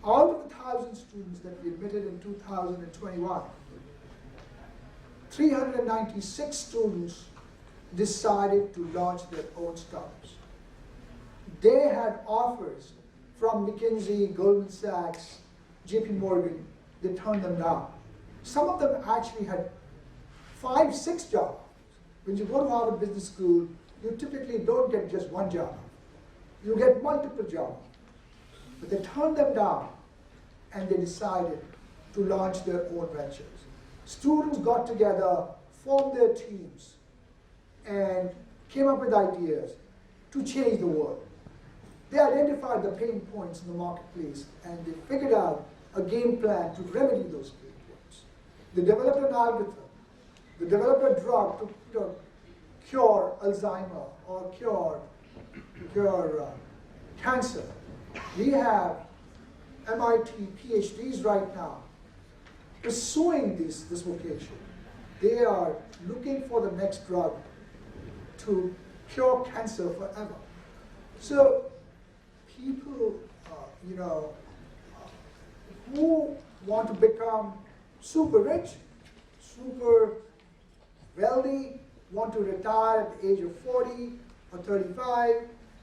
Out of the 1,000 students that we admitted in 2021, 396 students decided to launch their own startups. They had offers from McKinsey, Goldman Sachs, JP Morgan. They turned them down. Some of them actually had 5, 6 jobs. When you go to Harvard Business School, you typically don't get just one job. You get multiple jobs. But they turned them down and they decided to launch their own ventures. Students got together, formed their teams, and came up with ideas to change the world. They identified the pain points in the marketplace and they figured out a game plan to remedy those pain points. They developed an algorithm. They developed a drug to cure Alzheimer or cure cancer. We have MIT PhDs right now pursuing this vocation. They are looking for the next drug to cure cancer forever. So people, who want to become super rich, super wealthy, want to retire at the age of 40 or 35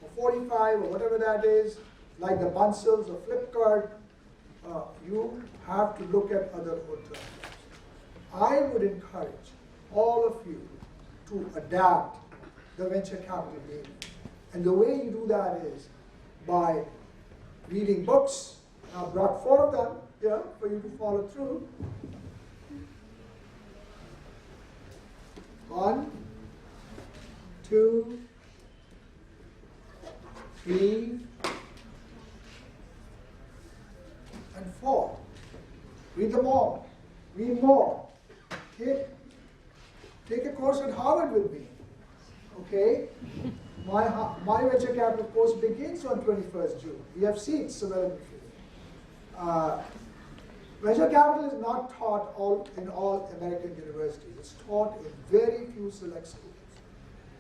or 45 or whatever that is, like the Bunsells or Flipkart, you have to look at other alternatives. I would encourage all of you to adapt the venture capital game. And the way you do that is by reading books. I brought 4 of them here for you to follow through. 1, 2, 3, and 4. Read them all. Read more. Take a course at Harvard with me. Okay? My venture capital course begins on 21st June. We have seats available for you. Venture capital is not taught in all American universities. It's taught in very few select schools.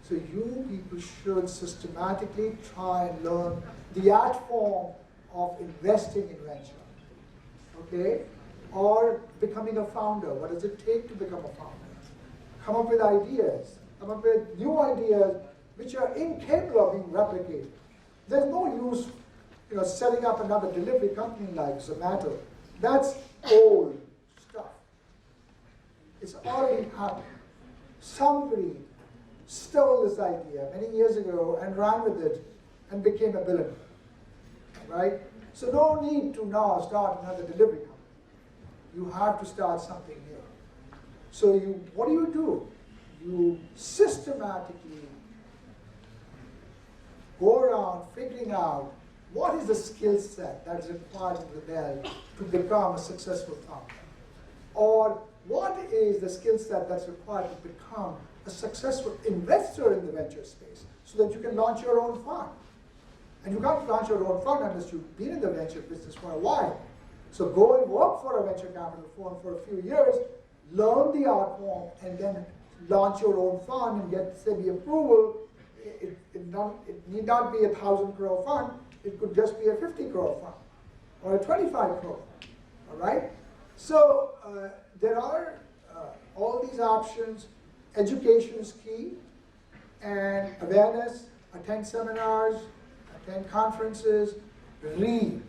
So you people should systematically try and learn the art form of investing in venture. Okay? Or becoming a founder. What does it take to become a founder? Come up with ideas. Come up with new ideas which are incapable of being replicated. There's no use, setting up another delivery company like Zomato. That's old stuff. It's already happened. Somebody stole this idea many years ago and ran with it and became a billionaire. Right? So no need to now start another delivery company. You have to start something new. So what do? You systematically go around figuring out what is the skill set that is required in Rebel to become a successful founder? Or what is the skill set that's required to become a successful investor in the venture space so that you can launch your own fund? And you can't launch your own fund unless you've been in the venture business for a while. So go and work for a venture capital firm for a few years, learn the art form, and then launch your own fund and get SEBI approval. It need not be a 1,000 crore fund. It could just be a 50 crore fund or a 25 crore fund. All right? So there are all these options. Education is key, and awareness. Attend seminars, attend conferences, read.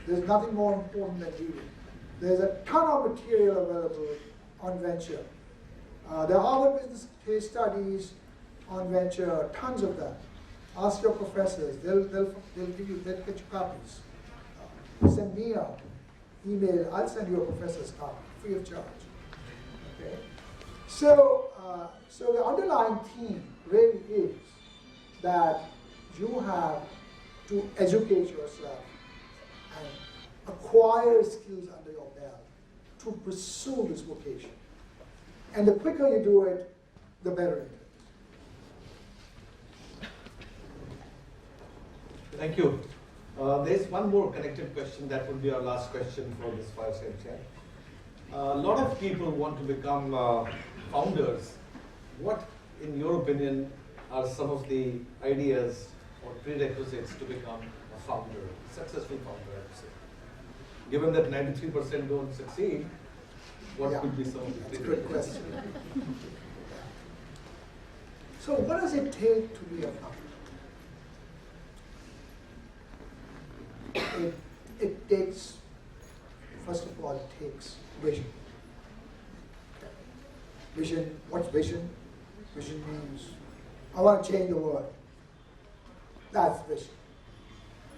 There's nothing more important than reading. There's a ton of material available on venture. There are Harvard business case studies on venture, tons of them. Ask your professors; they'll get you copies. Send me an email. I'll send you a professor's copy, free of charge. Okay. So the underlying theme really is that you have to educate yourself and acquire skills under your belt to pursue this vocation. And the quicker you do it, the better it is. Thank you. There's one more connected question that would be our last question for this fireside chat. A lot of people want to become founders. What, in your opinion, are some of the ideas or prerequisites to become a founder, successful founder, I would say. Given that 93% don't succeed, what could be some of the That's a good prerequisites? question. So what does it take to be a founder? It takes, first of all, it takes vision. Okay. Vision, what's vision? Vision means, I want to change the world. That's vision.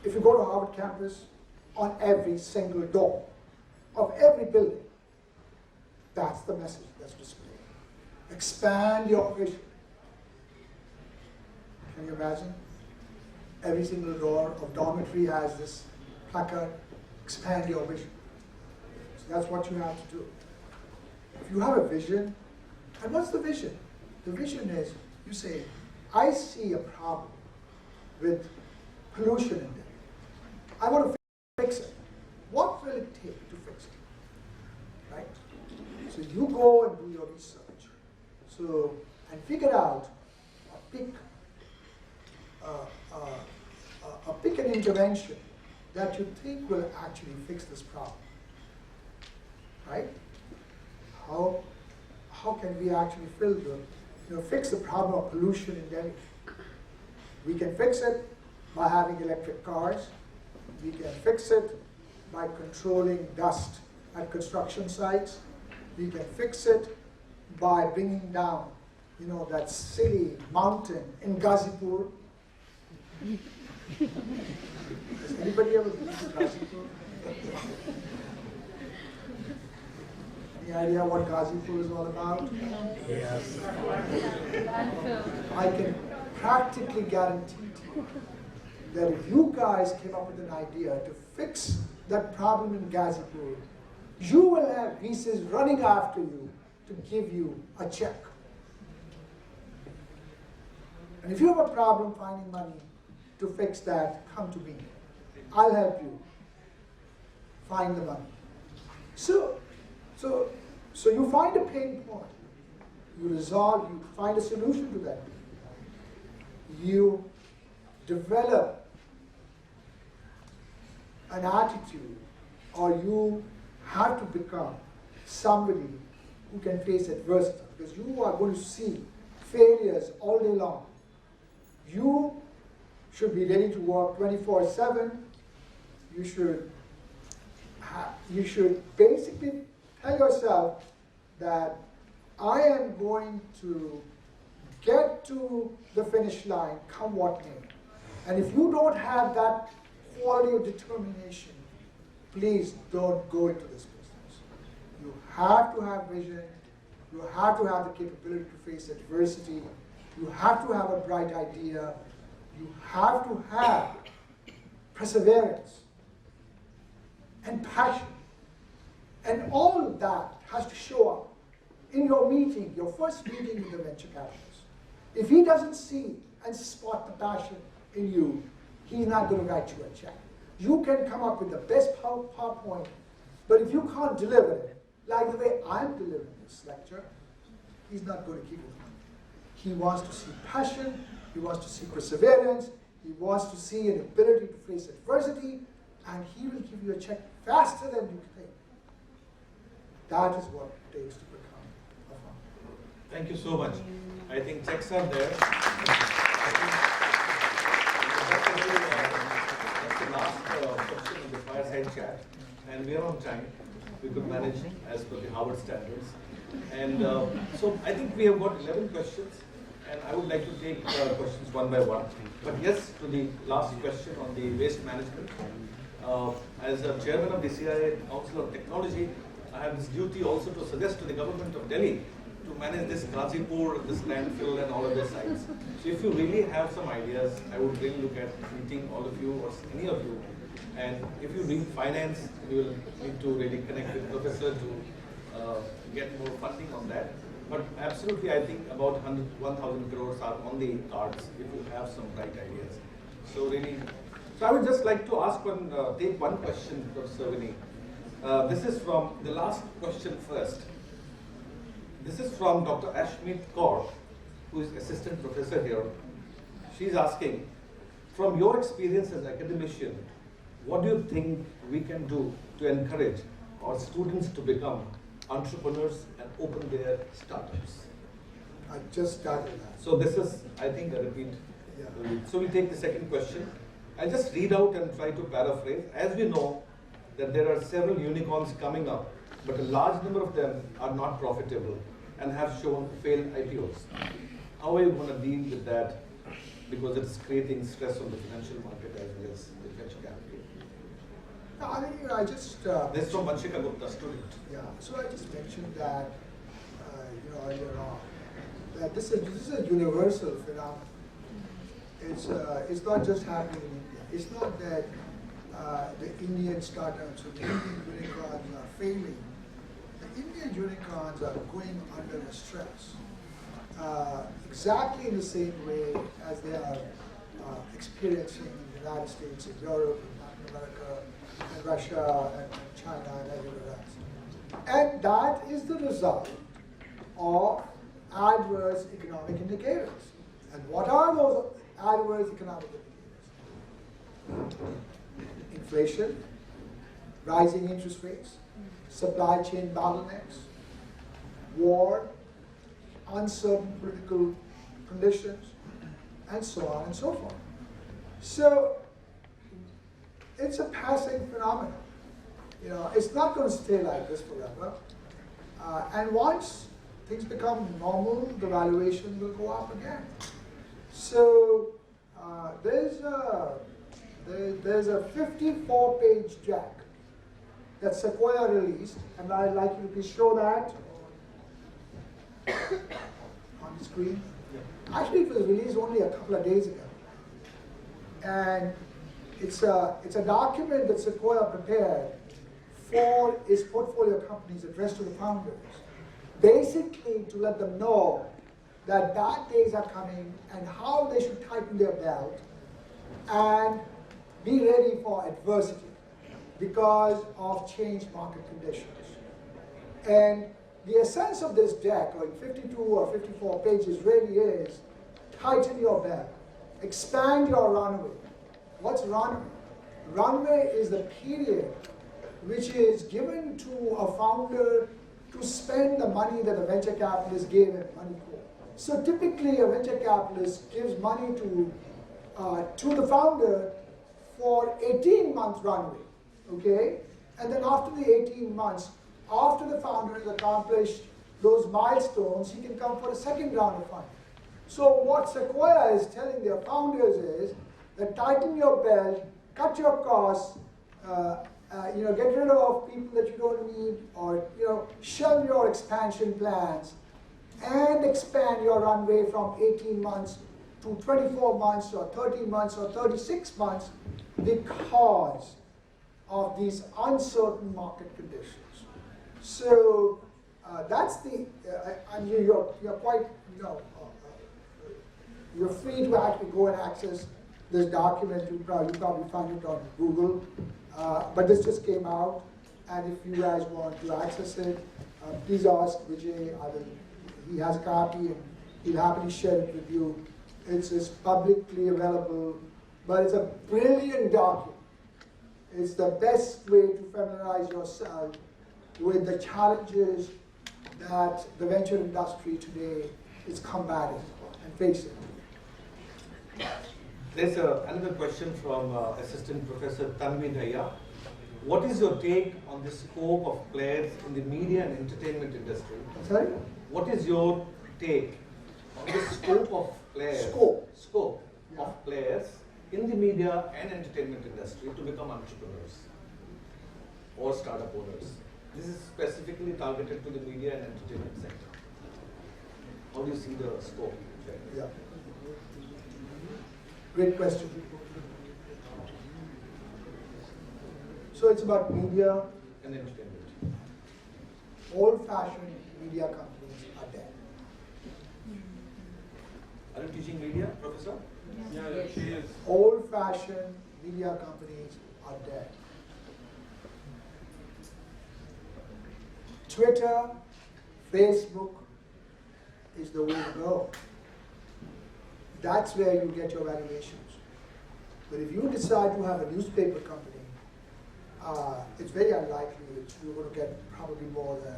If you go to Harvard campus, on every single door of every building, that's the message that's displayed. Expand your vision. Can you imagine? Every single door of dormitory has this placard, expand your vision. So that's what you have to do. If you have a vision, and what's the vision? The vision is, you say, I see a problem with pollution in Delhi. I want to fix it. What will it take to fix it? Right? So you go and do your research. So, and figure out, pick an intervention that you think will actually fix this problem. Right? How can we actually fix the problem of pollution in Delhi? We can fix it by having electric cars. We can fix it by controlling dust at construction sites. We can fix it by bringing down, that silly mountain in Ghazipur. Has anybody ever been to Ghazipur? Any idea what Ghazipur is all about? Yes. I can practically guarantee to you that if you guys came up with an idea to fix that problem in Ghazipur, you will have VCs running after you to give you a check. And if you have a problem finding money to fix that, come to me. I'll help you find the money. So you find a pain point, you find a solution to that. You develop an attitude, or you have to become somebody who can face adversity, because you are going to see failures all day long. You should be ready to work 24/7. You should basically tell yourself that I am going to get to the finish line, come what may. And if you don't have that quality of determination, please don't go into this business. You have to have vision. You have to have the capability to face adversity. You have to have a bright idea. You have to have perseverance and passion. And all that has to show up in your meeting, your first meeting with the venture capitalist. If he doesn't see and spot the passion in you, he's not going to write you a check. You can come up with the best PowerPoint, but if you can't deliver it, like the way I'm delivering this lecture, he's not going to give you the money. He wants to see passion, he wants to see perseverance, he wants to see an ability to face adversity, and he will give you a check faster than you think. That is what it takes to become a founder. Thank you so much. I think checks are there. That's the last question in the fireside chat, and we are on time. We could manage as per the Harvard standards. And so I think we have got 11 questions, and I would like to take questions one by one. But yes, to the last question on the waste management. As a chairman of the CIA Council of Technology, I have this duty also to suggest to the government of Delhi to manage this Ghazipur, this landfill, and all of their sites. So if you really have some ideas, I would really look at meeting all of you or any of you. And if you need finance, you will need to really connect with Professor to get more funding on that. But absolutely, I think about 1,000 crores are on the cards if you have some bright ideas. So really, so I would just like to ask take one question, Professor Viney. This is from the last question first. This is from Dr. Ashmeet Kaur, who is assistant professor here. she's asking, from your experience as academician, what do you think we can do to encourage our students to become entrepreneurs and open their startups? I just started that. So this is, I think, a repeat. Yeah. So we take the second question. I'll just read out and try to paraphrase. As we know that there are several unicorns coming up, but a large number of them are not profitable and have shown failed IPOs. How are you going to deal with that? Because it's creating stress on the financial market as well as the venture capital. No, I think I just. This is from Gupta, student. Yeah, so I just mentioned that, earlier on, that this is a universal phenomenon. It's not just happening in India. It's not that the Indian startups or the Indian unicorns are failing. The Indian unicorns are going under a stress, exactly in the same way as they are experiencing in the United States, in Europe, in Latin America, and Russia, and China, and everywhere else. And that is the result of adverse economic indicators. And what are those adverse economic indicators? Inflation, rising interest rates, supply chain bottlenecks, war, uncertain political conditions, and so on and so forth. So it's a passing phenomenon. It's not going to stay like this forever. And once things become normal, the valuation will go up again. So there's a 54-page deck that Sequoia released, and I'd like you to please show that on the screen. Actually, it was released only a couple of days ago, and it's a document that Sequoia prepared for its portfolio companies addressed to the founders, basically to let them know that bad days are coming and how they should tighten their belt and be ready for adversity because of changed market conditions. And the essence of this deck, like 52 or 54 pages, really is tighten your belt, expand your runway. What's runway? Runway is the period which is given to a founder to spend the money that a venture capitalist gave him money for. So typically a venture capitalist gives money to the founder for 18-month runway, okay? And then after the 18 months, after the founder has accomplished those milestones, he can come for a second round of funding. So what Sequoia is telling their founders is that tighten your belt, cut your costs, get rid of people that you don't need, or shelve your expansion plans, and expand your runway from 18 months to 24 months or 30 months or 36 months because of these uncertain market conditions. So that's the, and you're quite, you're free to actually go and access this document. You probably find it on Google. But this just came out, and if you guys want to access it, please ask Vijay. He has a copy, and he'll happily share it with you. It's publicly available, but it's a brilliant document. It's the best way to familiarize yourself with the challenges that the venture industry today is combating and facing. There's another question from Assistant Professor Tanvi Dhaya. What is your take on the scope of players in the media and entertainment industry? Sorry? What is your take on the scope of players? Scope of players in the media and entertainment industry to become entrepreneurs or startup owners. This is specifically targeted to the media and entertainment sector. How do you see the scope? Yeah. Great question. So it's about media And entertainment. Old-fashioned media companies are dead. Are you teaching media, Professor? Yeah, she is. Old-fashioned media companies are dead. Twitter, Facebook is the way to go. that's where you get your valuations. But if you decide to have a newspaper company, it's very unlikely that you're going to get probably more than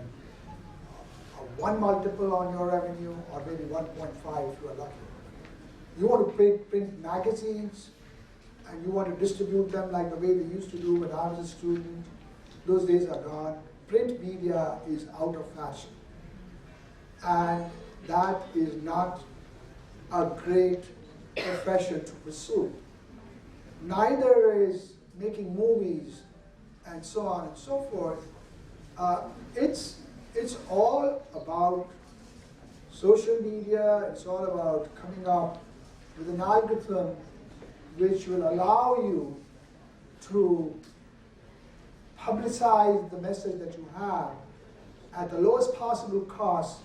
a 1 multiple on your revenue, or maybe 1.5 if you are lucky. You want to print magazines, and you want to distribute them like the way they used to do when I was a student. Those days are gone. Print media is out of fashion. And that is not a great profession to pursue. Neither is making movies and so on and so forth. It's all about social media. It's all about coming up with an algorithm which will allow you to publicize the message that you have at the lowest possible cost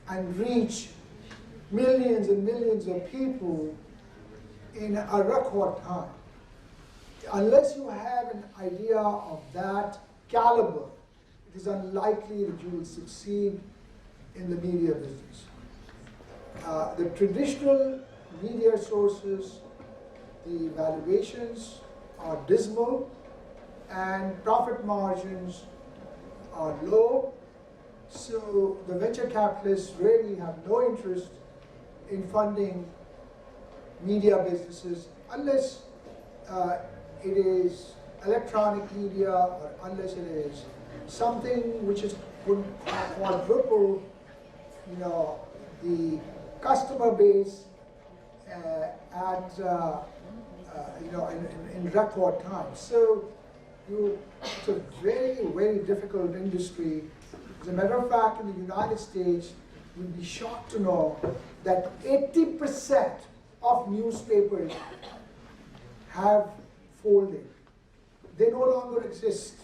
and reach millions and millions of people in a record time. Unless you have an idea of that caliber, it is unlikely that you will succeed in the media business. The traditional media sources, the valuations are dismal and profit margins are low, so the venture capitalists really have no interest in funding media businesses unless it is electronic media, or unless it is something which is would quadruple, the customer base in record time. So it's a very, very difficult industry. As a matter of fact, in the United States, you'll be shocked to know that 80% of newspapers have folded. They no longer exist.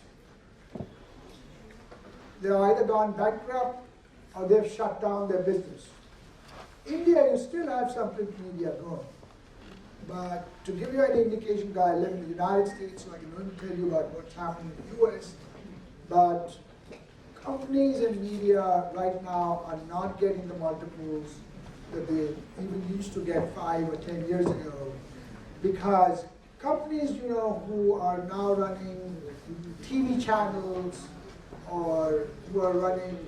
They're either gone bankrupt or they've shut down their business. India, you still have some print media going. But to give you an indication, I live in the United States, so I can only tell you about what's happening in the US. But companies and media right now are not getting the multiples that they even used to get 5 or 10 years ago, because companies, who are now running TV channels or who are running,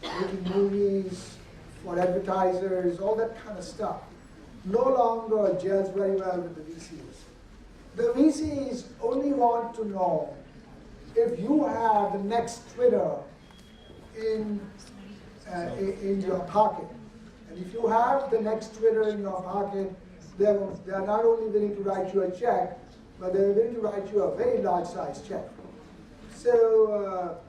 making movies for advertisers, all that kind of stuff, no longer gels very well with the VCs. The VCs only want to know if you have the next Twitter in your pocket. And if you have the next Twitter in your pocket, they are not only willing to write you a check, but they're willing to write you a very large size check. So,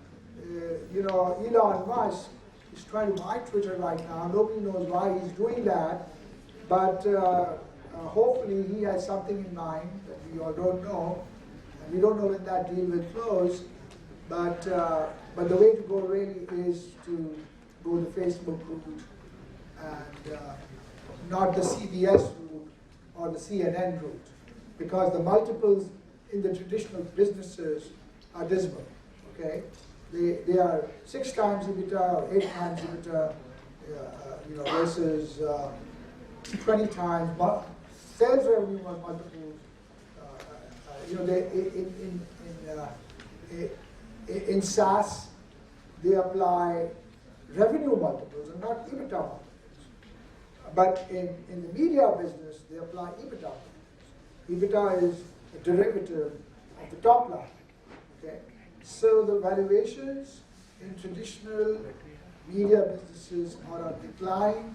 Elon Musk is trying to buy Twitter right now. Nobody knows why he's doing that, but hopefully he has something in mind that we all don't know. And we don't know when that deal will close, but the way to go really is to go the Facebook route and not the CBS route or the CNN route, because the multiples in the traditional businesses are dismal. Okay, they are 6 times EBITDA or 8 times EBITDA, versus 20 times sales revenue multiples. In SaaS, they apply revenue multiples and not EBITDA multiples. But in the media business, they apply EBITDA multiples. EBITDA is a derivative of the top line. Okay? So the valuations in traditional media businesses are on decline,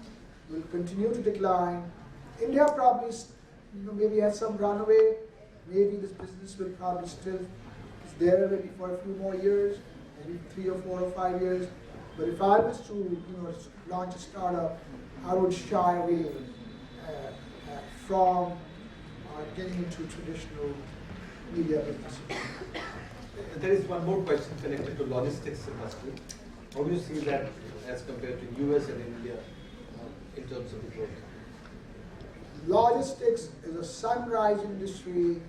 will continue to decline. India probably maybe has some runaway. Maybe this business will probably still is there maybe for a few more years, maybe 3 or 4 or 5 years. But if I was to launch a startup, I would shy away from getting into traditional media businesses. There is one more question connected to logistics industry. How do you see that as compared to US and India in terms of the growth? Logistics is a sunrise industry.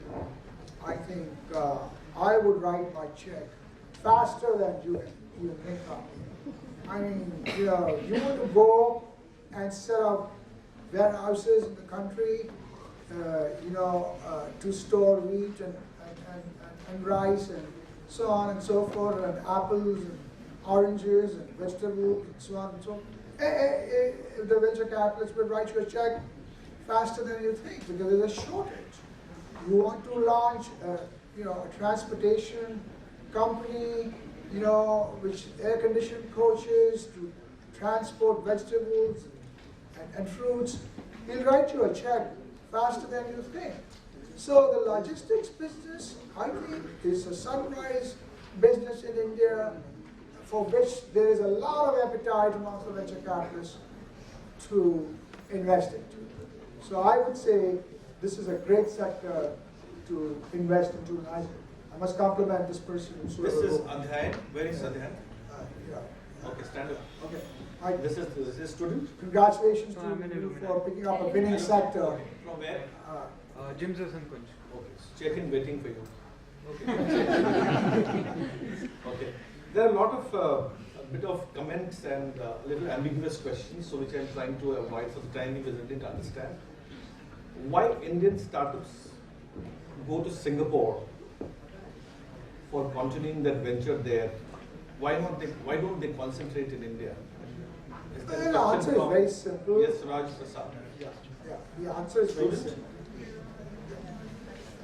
I think I would write my check faster than you can make up. I mean, you know, you want to go and set up warehouses in the country, to store wheat and rice and so on and so forth, and apples and oranges and vegetables and so on and so forth. The venture capitalists will write you a check faster than you think because there's a shortage. You want to launch, a transportation company, which air-conditioned coaches to transport vegetables and fruits. He'll write you a check faster than you think. So the logistics business, I think, is a sunrise business in India for which there is a lot of appetite amongst the venture capitalists to invest into. So I would say this is a great sector to invest into. I must compliment this person. This is Adhyayan. Where is Adhyayan? Okay, stand up. Okay. This is student? Congratulations to you for picking up a winning sector. From where? Jim's and Kunj. Okay, check-in waiting for you. Okay. Okay. There are a lot of a bit of comments and little ambiguous questions, so which I'm trying to avoid for the time we didn't understand. Why Indian startups go to Singapore for continuing their venture there? Why don't they concentrate in India? The answer is very simple. Yes, Raj Prasad. Yeah. The answer is very simple.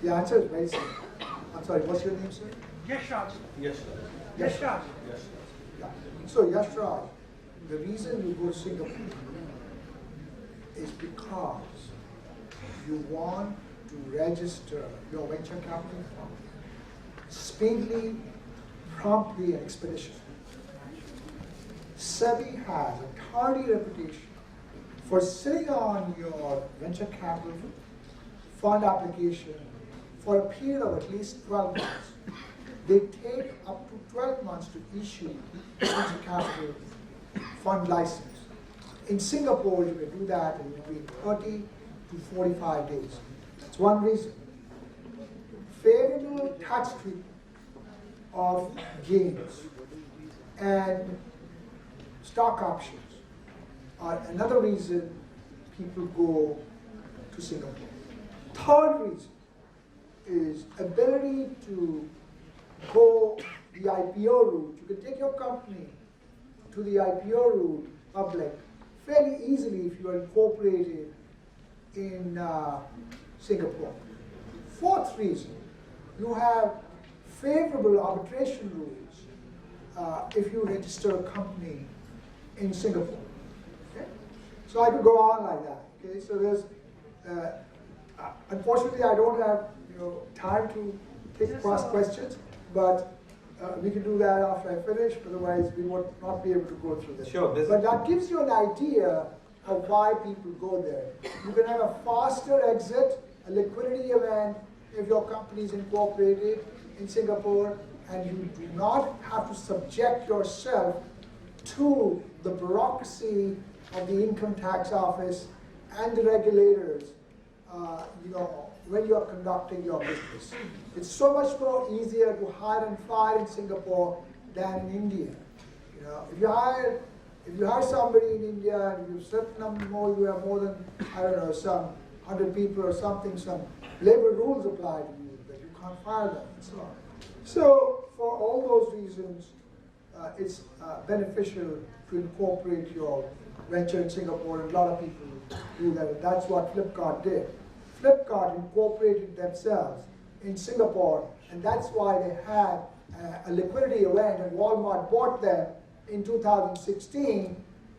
The answer is very simple. I'm sorry, what's your name, sir? Yashraj. Yes, Yashraj. yes. Yeah. So, Yashraj, the reason you go to Singapore is because you want to register your venture capital fund speedily, promptly, and expeditiously. SEBI has a tardy reputation for sitting on your venture capital fund application for a period of at least 12 months. They take up to 12 months to issue venture capital fund license. In Singapore, you can do that in between 30 to 45 days. That's one reason. Favorable tax treatment of gains and stock options are another reason people go to Singapore. Third reason is ability to go the IPO route. You can take your company to the IPO route public fairly easily if you are incorporated in Singapore. Fourth reason, you have favorable arbitration rules if you register a company in Singapore. Okay? So I could go on like that. Okay? So there's, unfortunately, I don't have time to take cross questions, but we can do that after I finish. Otherwise, we would not be able to go through this. Sure. But that gives you an idea of why people go there. You can have a faster exit, a liquidity event if your company is incorporated in Singapore, and you do not have to subject yourself to the bureaucracy of the income tax office and the regulators, when you are conducting your business. It's so much more easier to hire and fire in Singapore than in India. If you hire somebody in India and you have more than some 100 people or something, some labor rules apply to you that you can't fire them and so on. So for all those reasons, it's beneficial to incorporate your venture in Singapore, and a lot of people do that, and that's what Flipkart did. Flipkart incorporated themselves in Singapore, and that's why they had a liquidity event, and Walmart bought them in 2016,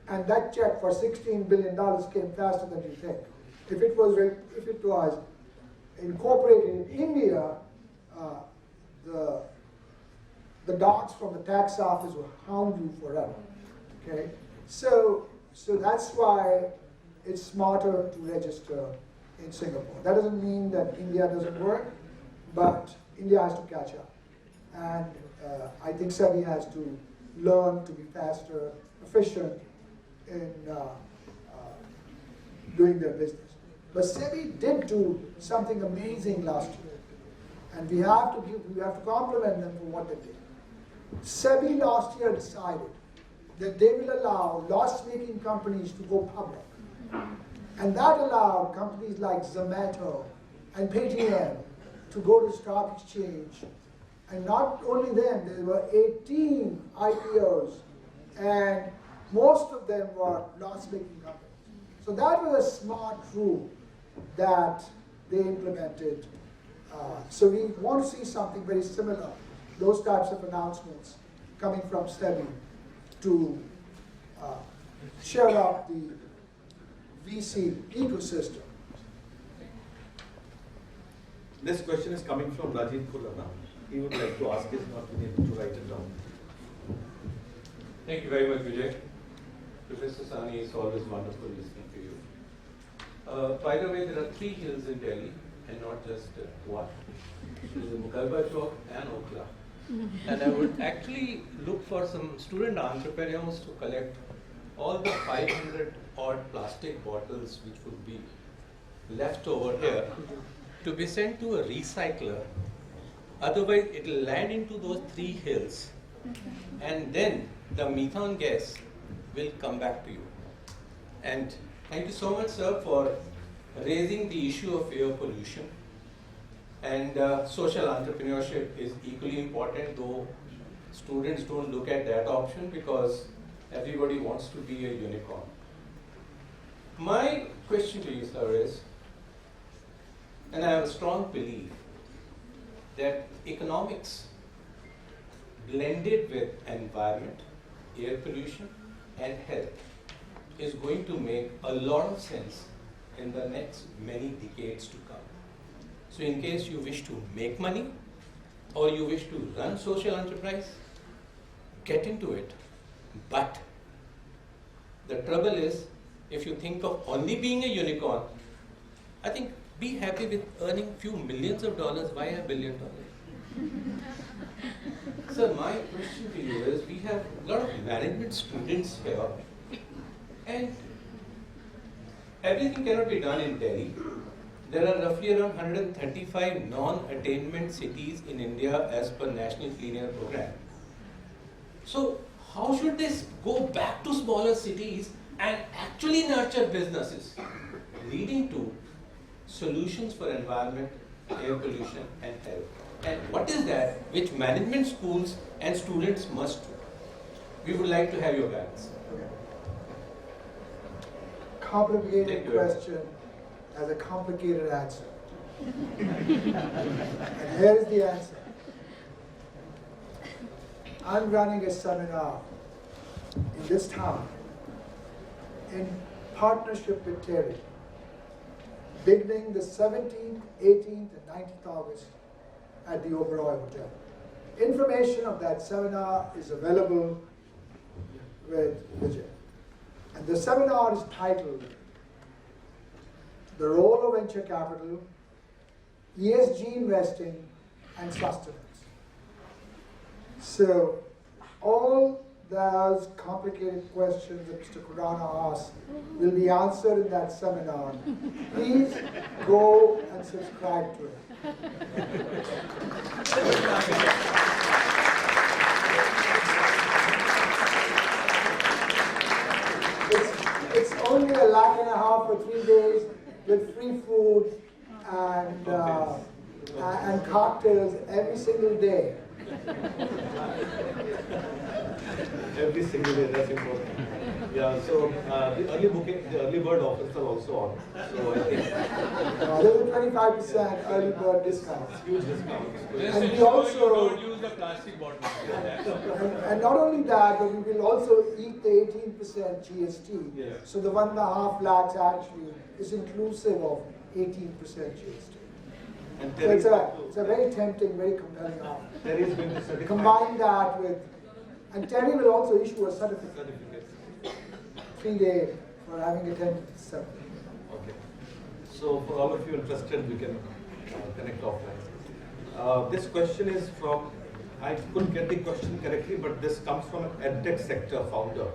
and that check for $16 billion came faster than you think. If it was incorporated in India, the docs from the tax office will hound you forever. Okay, so that's why it's smarter to register in Singapore. That doesn't mean that India doesn't work, but India has to catch up, and I think SEBI has to learn to be faster, efficient in doing their business. But SEBI did do something amazing last year, and we have to compliment them for what they did. SEBI last year decided that they will allow loss-making companies to go public. And that allowed companies like Zomato and Paytm to go to stock exchange. And not only them, there were 18 IPOs, and most of them were loss-making companies. So that was a smart rule that they implemented. So we want to see something very similar, those types of announcements coming from SEBI to cheer up the VC ecosystem. This question is coming from Rajiv Khulana. He would like to ask, is not been able to write it down. Thank you very much, Vijay. Professor Sewhney, it's always wonderful listening to you. By the way, there are 3 hills in Delhi, and not just one. There is Mukalba Chowk and Okla. And I would actually look for some student entrepreneurs to collect all the 500 odd plastic bottles which would be left over here to be sent to a recycler. Otherwise, it will land into those 3 hills, and then the methane gas will come back to you. And thank you so much, sir, for raising the issue of air pollution. And social entrepreneurship is equally important, though students don't look at that option because everybody wants to be a unicorn. My question to you, sir, is, and I have a strong belief that economics blended with environment, air pollution, and health is going to make a lot of sense in the next many decades to come. So in case you wish to make money or you wish to run social enterprise, get into it. But the trouble is, if you think of only being a unicorn, I think be happy with earning few millions of dollars. Why $1 billion? So my question to you is, we have a lot of management students here, and everything cannot be done in Delhi. There are roughly around 135 non-attainment cities in India as per National Clean Air Program. So how should this go back to smaller cities and actually nurture businesses, leading to solutions for environment, air pollution, and health? And what is that which management schools and students must do? We would like to have your guidance. Complicated question has a complicated answer. And here is the answer. I'm running a seminar in this town in partnership with Terry, beginning the 17th, 18th, and 19th August at the Oberoi Hotel. Information of that seminar is available with Vijay. And the seminar is titled The Role of Venture Capital, ESG Investing, and Sustenance. So all those complicated questions that Mr. Khurana asked will be answered in that seminar. Please go and subscribe to it. It's only $1.5 lakh for 3 days with free food and cocktails every single day. Every single day, that's important. Yeah, so the early booking, the early bird offers are also on. So I think there's a 25% early bird discount. huge discounts. And we also don't use the plastic bottles. and not only that, but we will also eat the 18% GST. Yes. So the 1.5 lakhs actually is inclusive of 18% GST. And So it's a very tempting, very compelling offer. Terry is going to certify Combine that with, and Terry will also issue a certificate, certificates. 3-day for having attended the seminar. Okay. So for all of you interested, we can connect offline. This question is from, I couldn't get the question correctly, but this comes from an edtech sector founder,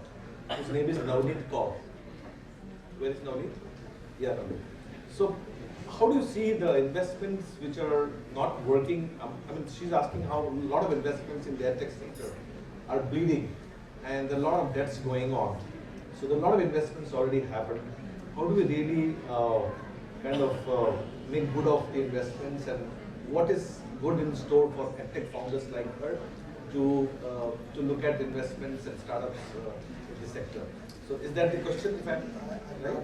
whose name is Navneet Kaur. Where is Navneet? Yeah, Navneet. So how do you see the investments which are not working? I mean, she's asking how a lot of investments in the edtech sector are bleeding, and a lot of debts going on. So there are a lot of investments already happened. How do we really make good of the investments, and what is good in store for tech founders like her to look at investments and startups in the sector? So is that the question, if I'm right?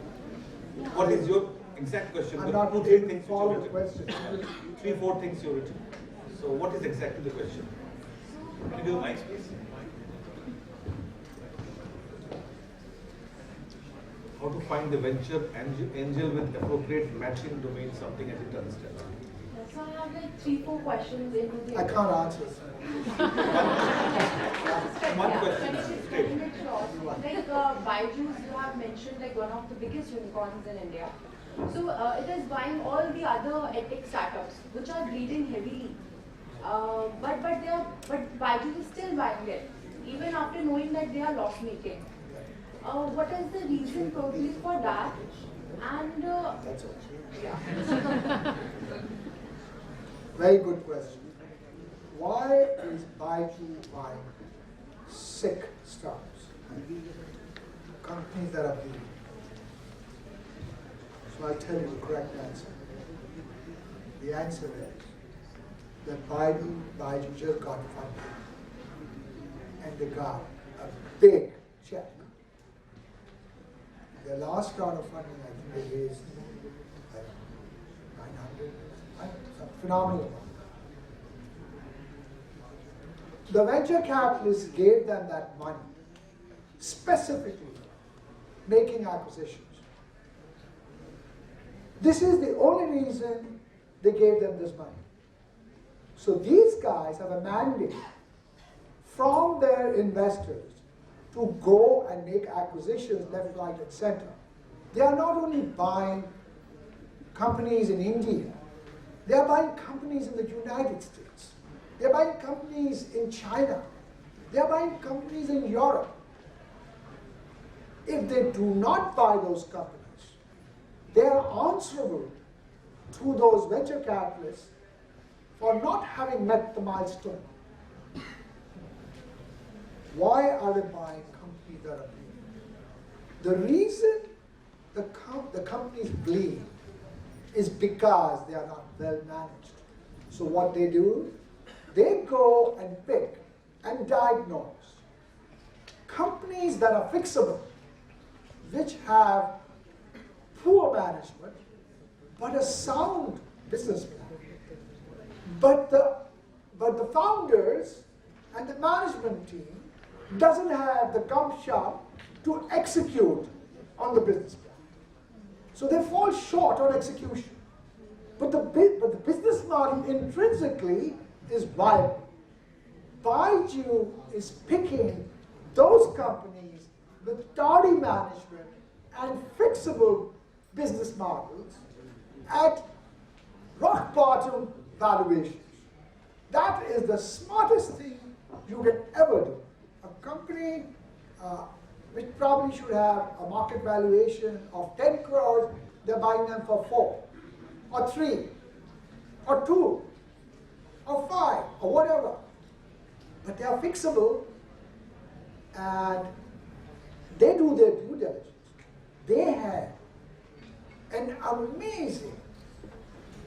What is your exact question? I'm The not two, three able to things follow which the you written. question. 3-4 things you've written. So what is exactly the question? Can you do the mics, please? How to find the venture angel with appropriate matching domain, something I didn't understand. So I have like 3-4 questions in the I can't answer. One question, straight. Like Byju's, you have mentioned like one of the biggest unicorns in India. So it is buying all the other edtech startups which are bleeding heavily. But Byju's is still buying it, even after knowing that they are loss making. What is the reason probably for that? And yeah. Very good question. Why is Baiju buying sick startups? Companies that are bleeding. So I'll tell you the correct answer. The answer is that Baiju just got funded. And they got a big check. Their last round of funding, I think they raised like 900, some phenomenal amount. The venture capitalists gave them that money, specifically making acquisitions. This is the only reason they gave them this money. So these guys have a mandate from their investors to go and make acquisitions left, right, and center. They are not only buying companies in India, they are buying companies in the United States. They are buying companies in China. They are buying companies in Europe. If they do not buy those companies, they are answerable to those venture capitalists for not having met the milestone. Why are they buying companies that are bleeding? The reason the companies bleed is because they are not well managed. So what they do, they go and pick and diagnose companies that are fixable, which have poor management, but a sound business plan. But the founders and the management team doesn't have the gumption to execute on the business plan. So they fall short on execution. But the business model intrinsically is viable. Baiju is picking those companies with tardy management and fixable business models at rock bottom valuations. That is the smartest thing you can ever do. A company which probably should have a market valuation of 10 crores, they're buying them for 4, or 3, or 2, or 5, or whatever. But they are fixable, and they do their due diligence. They have an amazing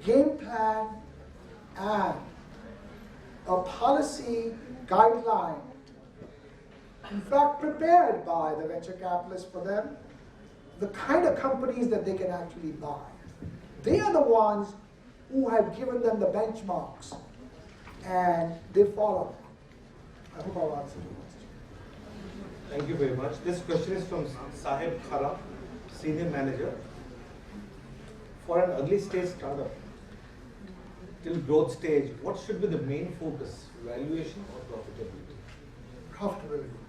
game plan and a policy guideline, in fact prepared by the venture capitalists for them, the kind of companies that they can actually buy. They are the ones who have given them the benchmarks, and they follow them. I hope I've answered your question. Thank you very much. This question is from Sahib Khara, Senior Manager. For an early stage startup, till growth stage, what should be the main focus, valuation or profitability? Profitability.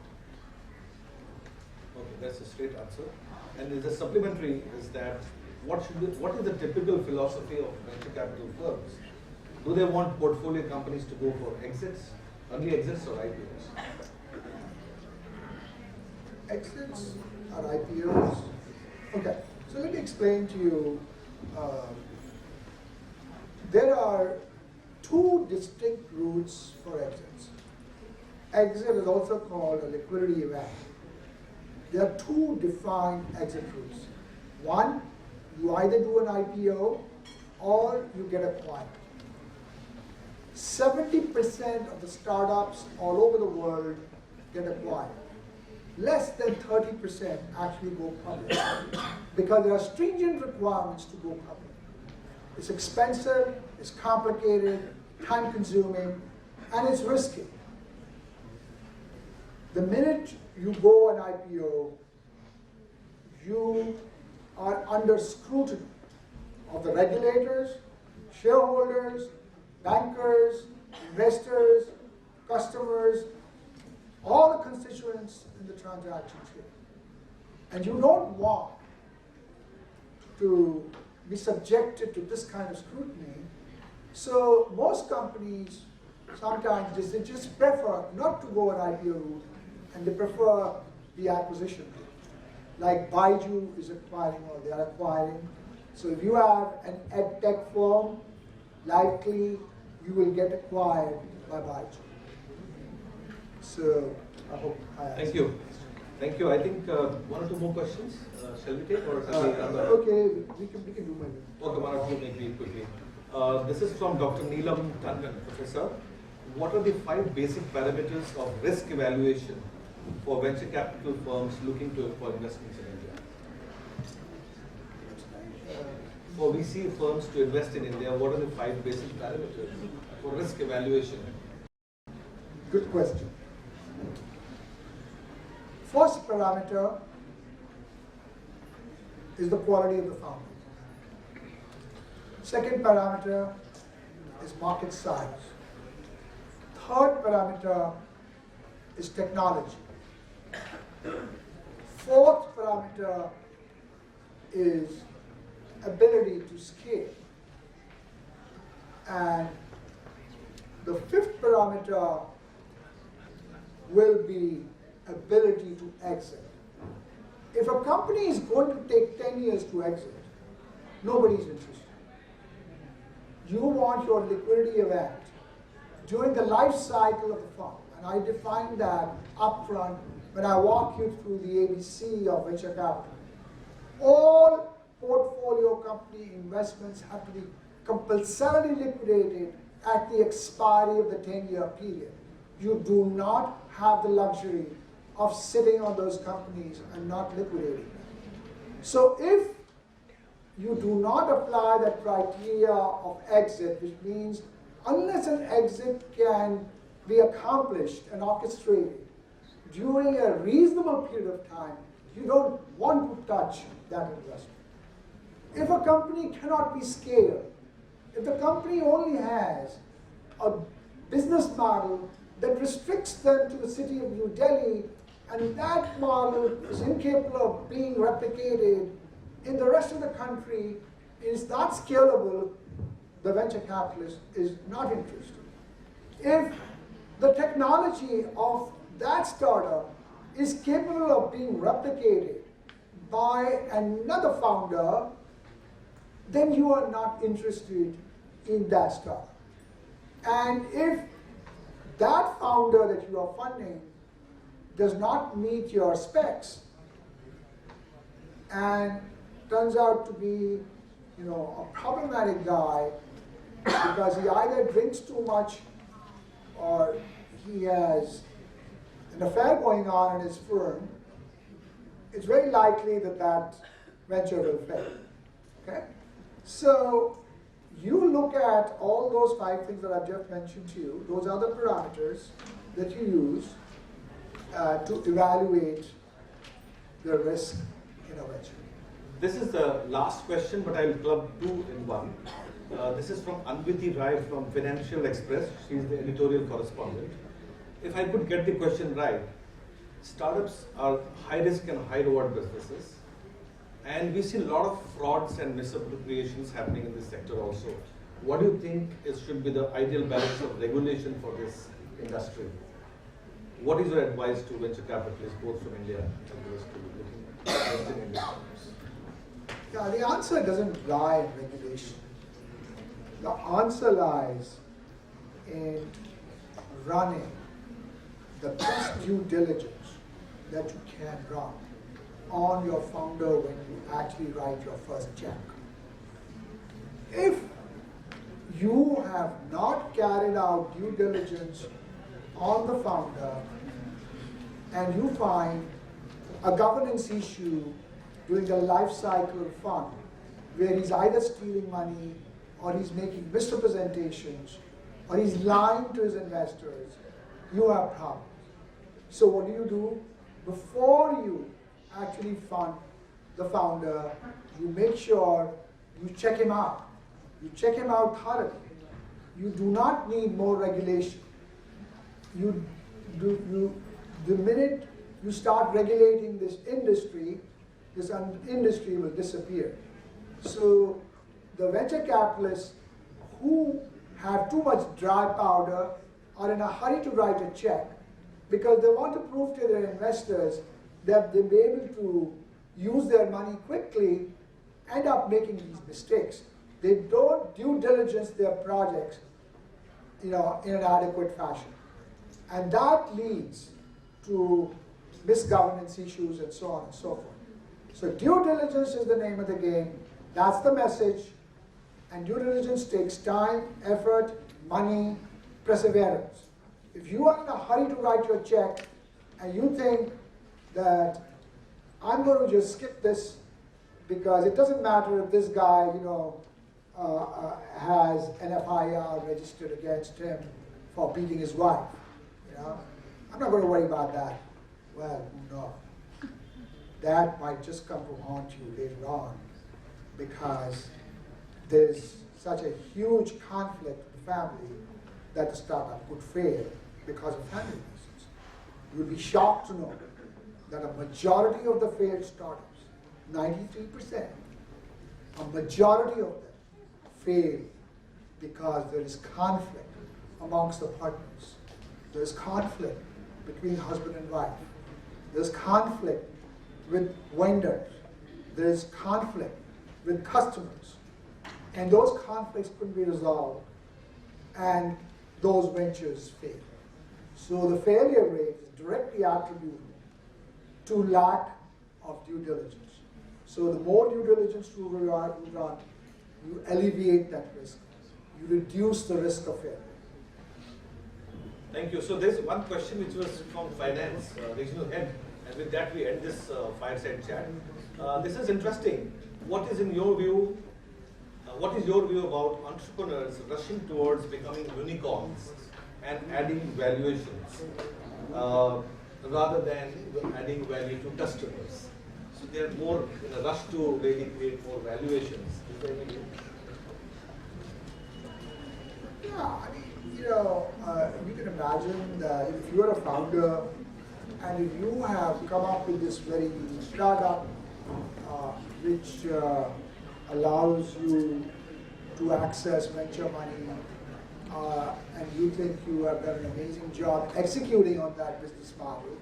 Okay, that's a straight answer. And the supplementary is that what is the typical philosophy of venture capital firms? Do they want portfolio companies to go for exits, early exits or IPOs? Exits or IPOs? Okay, so let me explain to you. There are two distinct routes for exits. exit is also called a liquidity event. There are two defined exit routes. One, you either do an IPO or you get acquired. 70% of the startups all over the world get acquired. Less than 30% actually go public because there are stringent requirements to go public. It's expensive, it's complicated, time consuming, and it's risky. The minute you go an IPO, you are under scrutiny of the regulators, shareholders, bankers, investors, customers, all the constituents in the transaction chain. And you don't want to be subjected to this kind of scrutiny. So most companies sometimes they just prefer not to go an IPO route, and they prefer the acquisition route. Like Baiju is acquiring, or they are acquiring. So if you have an ed tech firm, likely you will get acquired by Baiju. So I hope I answered. Thank you. Thank you. I think one or two more questions. Shall we take, or shall we okay, we can do my bit. Okay, one or two maybe quickly. This is from Dr. Neelam Tandon, Professor. What are the 5 basic parameters of risk evaluation for venture capital firms looking for investments in India? For VC firms to invest in India, what are the 5 basic parameters for risk evaluation? Good question. First parameter is the quality of the founder. Second parameter is market size. Third parameter is technology. Fourth parameter is ability to scale. And the fifth parameter will be ability to exit. If a company is going to take 10 years to exit, nobody's interested. You want your liquidity event during the life cycle of the fund. And I define that upfront when I walk you through the ABC of venture capital. All portfolio company investments have to be compulsorily liquidated at the expiry of the 10-year period. You do not have the luxury of sitting on those companies and not liquidating them. So if you do not apply that criteria of exit, which means unless an exit can be accomplished and orchestrated during a reasonable period of time, you don't want to touch that investment. If a company cannot be scaled, if the company only has a business model that restricts them to the city of New Delhi, and that model is incapable of being replicated in the rest of the country, is not scalable, the venture capitalist is not interested. If the technology of that startup is capable of being replicated by another founder, then you are not interested in that startup. And if that founder that you are funding does not meet your specs and turns out to be, a problematic guy because he either drinks too much or he has an affair going on in his firm, it's very likely that that venture will fail. Okay? So you look at all those 5 things that I've just mentioned to you. Those are the parameters that you use to evaluate the risk in a venture. This is the last question, but I'll club 2 in one. This is from Anviti Rai from Financial Express. She's the editorial correspondent. If I could get the question right, startups are high risk and high reward businesses. And we see a lot of frauds and misappropriations happening in this sector also. What do you think should be the ideal balance of regulation for this industry? What is your advice to venture capitalists, both from India as well as to looking at Western Indian startups? Yeah, the answer doesn't lie in regulation. The answer lies in running the best due diligence that you can run on your founder when you actually write your first check. If you have not carried out due diligence on the founder and you find a governance issue during the life cycle of fund where he's either stealing money or he's making misrepresentations or he's lying to his investors, you have problems. So what do? Before you actually fund the founder, you make sure you check him out. You check him out thoroughly. You do not need more regulation. The minute you start regulating this industry will disappear. So the venture capitalists who have too much dry powder are in a hurry to write a check because they want to prove to their investors that they'll be able to use their money quickly, end up making these mistakes. They don't due diligence their projects, in an adequate fashion. And that leads to misgovernance issues and so on and so forth. So due diligence is the name of the game. That's the message. And due diligence takes time, effort, money, perseverance. If you are in a hurry to write your check and you think that I'm going to just skip this because it doesn't matter if this guy, has an FIR registered against him for beating his wife, I'm not going to worry about that. Well, no. That might just come to haunt you later on because there's such a huge conflict in the family that the startup could fail because of family reasons. You would be shocked to know that a majority of the failed startups, 93%, a majority of them fail because there is conflict amongst the partners. There is conflict between husband and wife. There's conflict with vendors. There is conflict with customers. And those conflicts couldn't be resolved, and those ventures fail. So the failure rate is directly attributable to lack of due diligence. So the more due diligence you run, you alleviate that risk. You reduce the risk of failure. Thank you. So there's one question which was from finance, regional head, and with that we end this fireside chat. This is interesting. What is your view about entrepreneurs rushing towards becoming unicorns and adding valuations rather than adding value to customers? So they're more in a rush to really create more valuations. Is there any? Yeah, I mean, you can imagine that if you're a founder and if you have come up with this very unique product which allows you to access venture money and you think you have done an amazing job executing on that business model,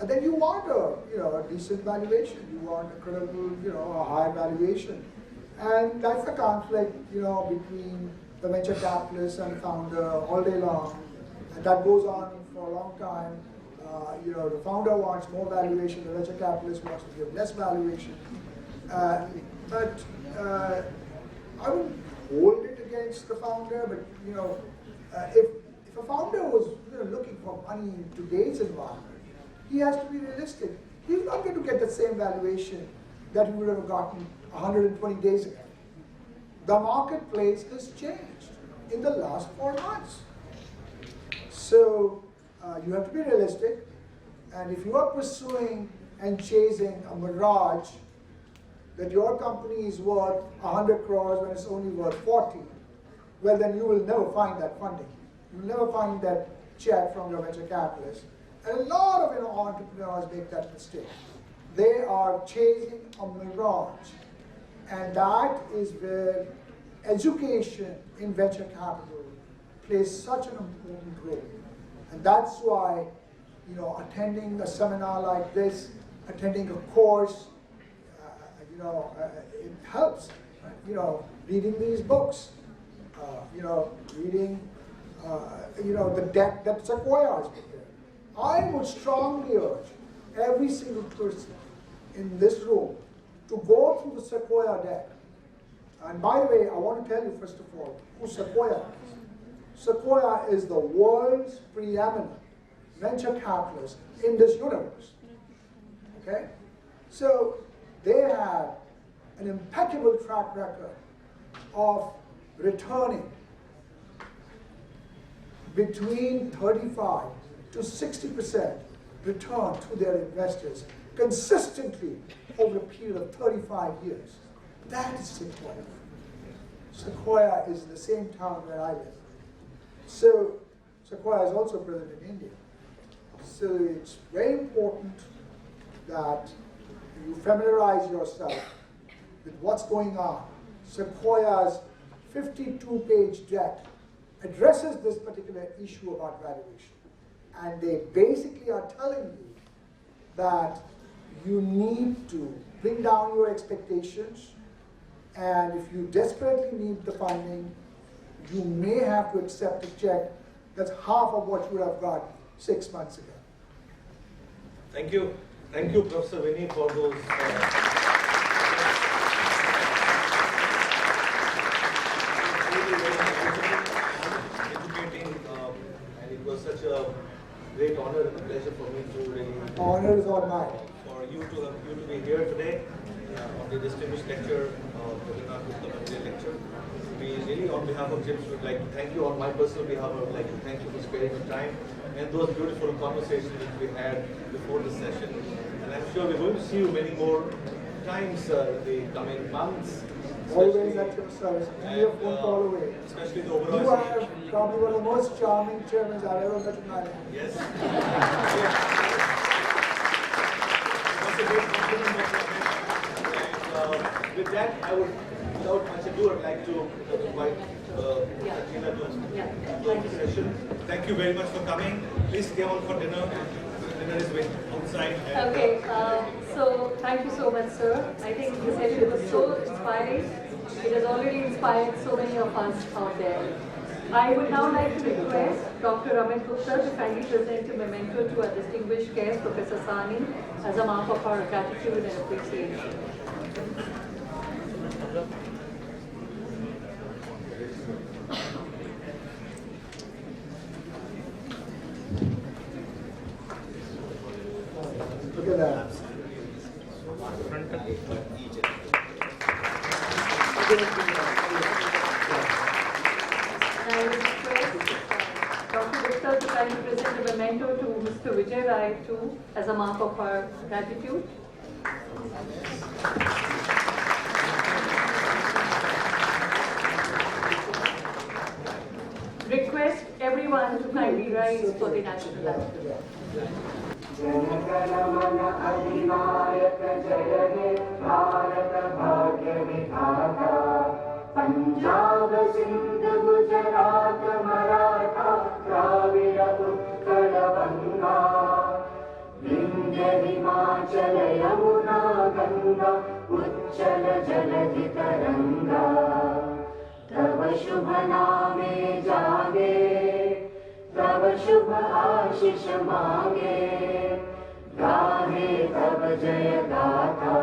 then you want a decent valuation. You want a credible, a high valuation. And that's the conflict, between the venture capitalist and founder all day long. And that goes on for a long time. The founder wants more valuation, the venture capitalist wants to give less valuation. But I wouldn't hold it against the founder, but if a founder was looking for money in today's environment, he has to be realistic. He's not going to get the same valuation that he would have gotten 120 days ago. The marketplace has changed in the last 4 months. So you have to be realistic, and if you are pursuing and chasing a mirage that your company is worth 100 crores when it's only worth 40, well then you will never find that funding. You will never find that check from your venture capitalist. And a lot of entrepreneurs make that mistake. They are chasing a mirage. And that is where education in venture capital plays such an important role. And that's why, attending a seminar like this, attending a course, it helps. Reading these books, reading, the deck that Sequoia has prepared. I would strongly urge every single person in this room to go through the Sequoia deck. And by the way, I want to tell you first of all who Sequoia is. Sequoia is the world's preeminent venture capitalist in this universe. Okay? So they have an impeccable track record of returning between 35 to 60% return to their investors consistently over a period of 35 years. That is Sequoia. Sequoia is in the same town where I live. So Sequoia is also present in India. So it's very important that you familiarize yourself with what's going on. Sequoia's 52-page deck addresses this particular issue about valuation. And they basically are telling you that you need to bring down your expectations, and if you desperately need the funding, you may have to accept a check that's half of what you would have got 6 months ago. Thank you, Professor Viney, for those. Educating, and it was such a great honor and a pleasure for me to really. Honor is all mine. For you to be here today on the distinguished lecture, Jagannath Gupta lecture. We really, on behalf of JIMS, would like to thank you. On my personal behalf, I would like to thank you for sparing the time and those beautiful conversations that we had before the session. And I'm sure we're going to see you many more times in the coming months. Always at your service. Only a phone call away. Especially the overall. You are probably one of the most charming chairmen I've ever met in my life. Yes. That's a great compliment. And with that, I would, without much ado, I'd like to invite Katrina to close the session. Thank you very much for coming. Please stay on for dinner. Dinner is waiting outside. Okay, so thank you so much, sir. I think the session was so inspiring. It has already inspired so many of us out there. I would now like to request Dr. Gupta to kindly present a memento to our distinguished guest, Professor Sewhney, as a mark of our gratitude and appreciation. Look at that. I would request Dr. Gupta to kindly present a memento to Mr. Vijay Rai too, as a mark of our gratitude. Request everyone to kindly rise for the national anthem. Jana Gana Mana अधिनायक जय हे भारत भाग्य विधाता पंजाब सिंध गुजरात मराठा द्राविड़ उत्कल गंगा विंध्य हिमाचल यमुना गंगा उच्चल जलधि तरंगा तव शुभ नामे जागे तब शुभ आशीष मांगे गाहे तब जय गाथा।